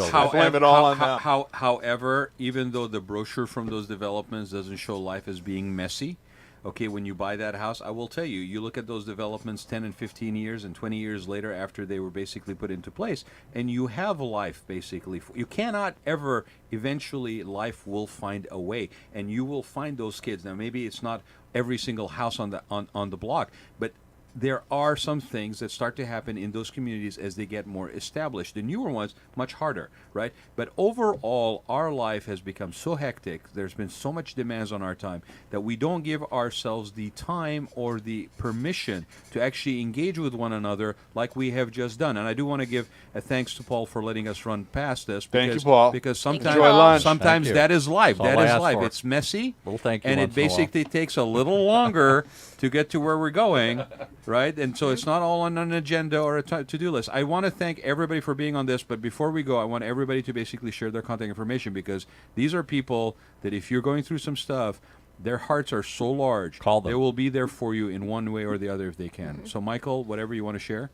However, even though the brochure from those developments doesn't show life as being messy, okay, when you buy that house, I will tell you, you look at those developments 10 and 15 years and 20 years later after they were basically put into place, and you have life basically. You cannot ever, eventually life will find a way, and you will find those kids. Now, maybe it's not every single house on the block, but there are some things that start to happen in those communities as they get more established. The newer ones, much harder, right? But overall, our life has become so hectic, there's been so much demands on our time, that we don't give ourselves the time or the permission to actually engage with one another like we have just done. And I do want to give a thanks to Paul for letting us run past this. Thank you, Paul. Because sometimes that is life. That is life. It's messy, and it basically takes a little longer to get to where we're going, right? And so it's not all on an agenda or a to-do list. I want to thank everybody for being on this, but before we go, I want everybody to basically share their contact information, because these are people that if you're going through some stuff, their hearts are so large. Call them. They will be there for you in one way or the other if they can. So, Michael, whatever you want to share.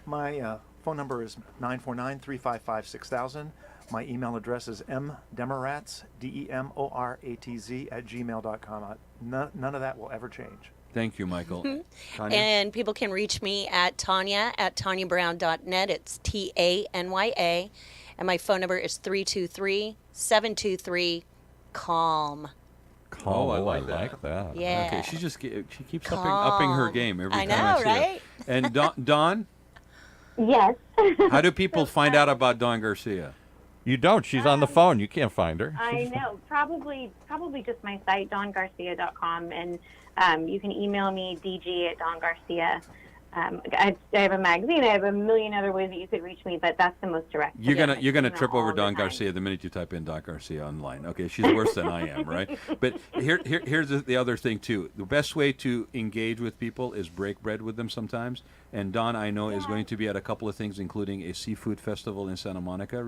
My phone number is 949-355-6000. My email address is mdemeratz, DEMORATZ @gmail.com. None of that will ever change. Thank you, Michael. Tanya? And people can reach me at Tanya at tanyabrown.net. It's TANYA. And my phone number is 323-723-CALM. Oh, I like like that. Yeah. Okay, she keeps upping her game every time I see right? her. And Dawn, Yes. how do people find out about Dawn Garcia? You don't. She's on the phone. You can't find her. I know. Probably just my site, dongarcia.com, and you can email me, dg@dongarcia. I have a magazine. I have a million other ways that you could reach me, but that's the most direct. You're gonna trip over Don Garcia the minute you type in Don Garcia online. Okay, she's worse than I am, right? But here's the other thing too. The best way to engage with people is break bread with them sometimes. And Don, I know, is going to be at a couple of things, including a seafood festival in Santa Monica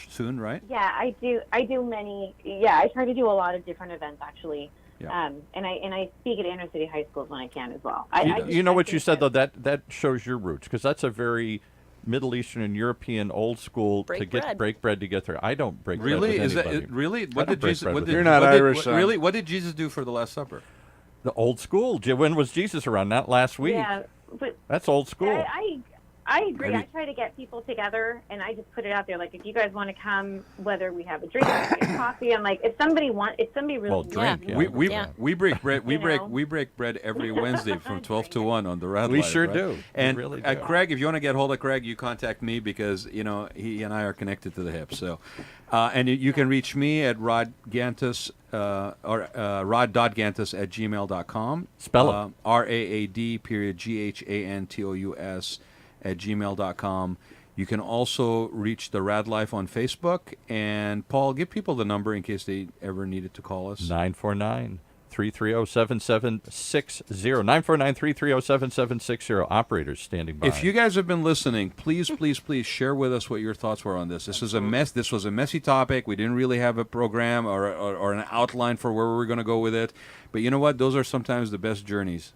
soon, right? Yeah, I do many. Yeah, I try to do a lot of different events actually. Yeah. And I speak at inner city high schools when I can as well. You know what you said though, that shows your roots, because that's a very Middle Eastern and European old school break bread to get there. I don't break bread with anybody. Really? What did Jesus? You're not Irish. Really? What did Jesus do for the Last Supper? The old school. When was Jesus around? Not last week. Yeah, but that's old school. I agree. I try to get people together, and I just put it out there. Like, if you guys want to come, whether we have a drink, or coffee, I'm like, if somebody really drink. Yeah. We break bread. We break bread every Wednesday from 12 to 1 on the Raad Life. We sure do. And we really do. Craig, if you want to get hold of Craig, you contact me, because he and I are connected to the hip. So, and you can reach me at Rod Gantos or rod.gantos@gmail.com. Spell it. RAAD.GHANTOUS @gmail.com. You can also reach the Raad Life on Facebook. And Paul, give people the number in case they ever needed to call us. 949-330-7760. 949-330-7760. Operators standing by. If you guys have been listening, please share with us what your thoughts were on this. This is a mess. This was a messy topic. We didn't really have a program or an outline for where we were going to go with it. But you know what? Those are sometimes the best journeys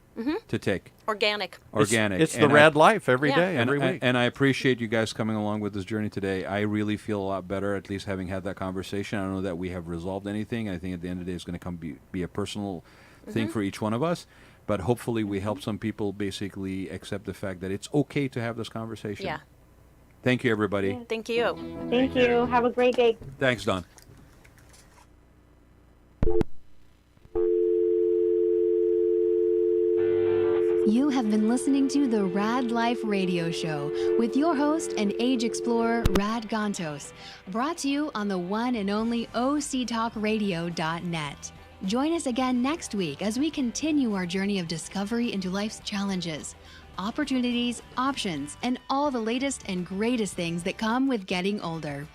to take. Organic. It's the Raad Life every day, every week. And I appreciate you guys coming along with this journey today. I really feel a lot better, at least having had that conversation. I don't know that we have resolved anything. I think at the end of the day, it's going to be a personal thing for each one of us. But hopefully we help some people basically accept the fact that it's okay to have this conversation. Yeah. Thank you, everybody. Yeah. Thank you. Thank you. Have a great day. Thanks, Don. You have been listening to the Raad Life Radio Show with your host and age explorer, Rod Gantos, brought to you on the one and only octalkradio.net. Join us again next week as we continue our journey of discovery into life's challenges, opportunities, options, and all the latest and greatest things that come with getting older.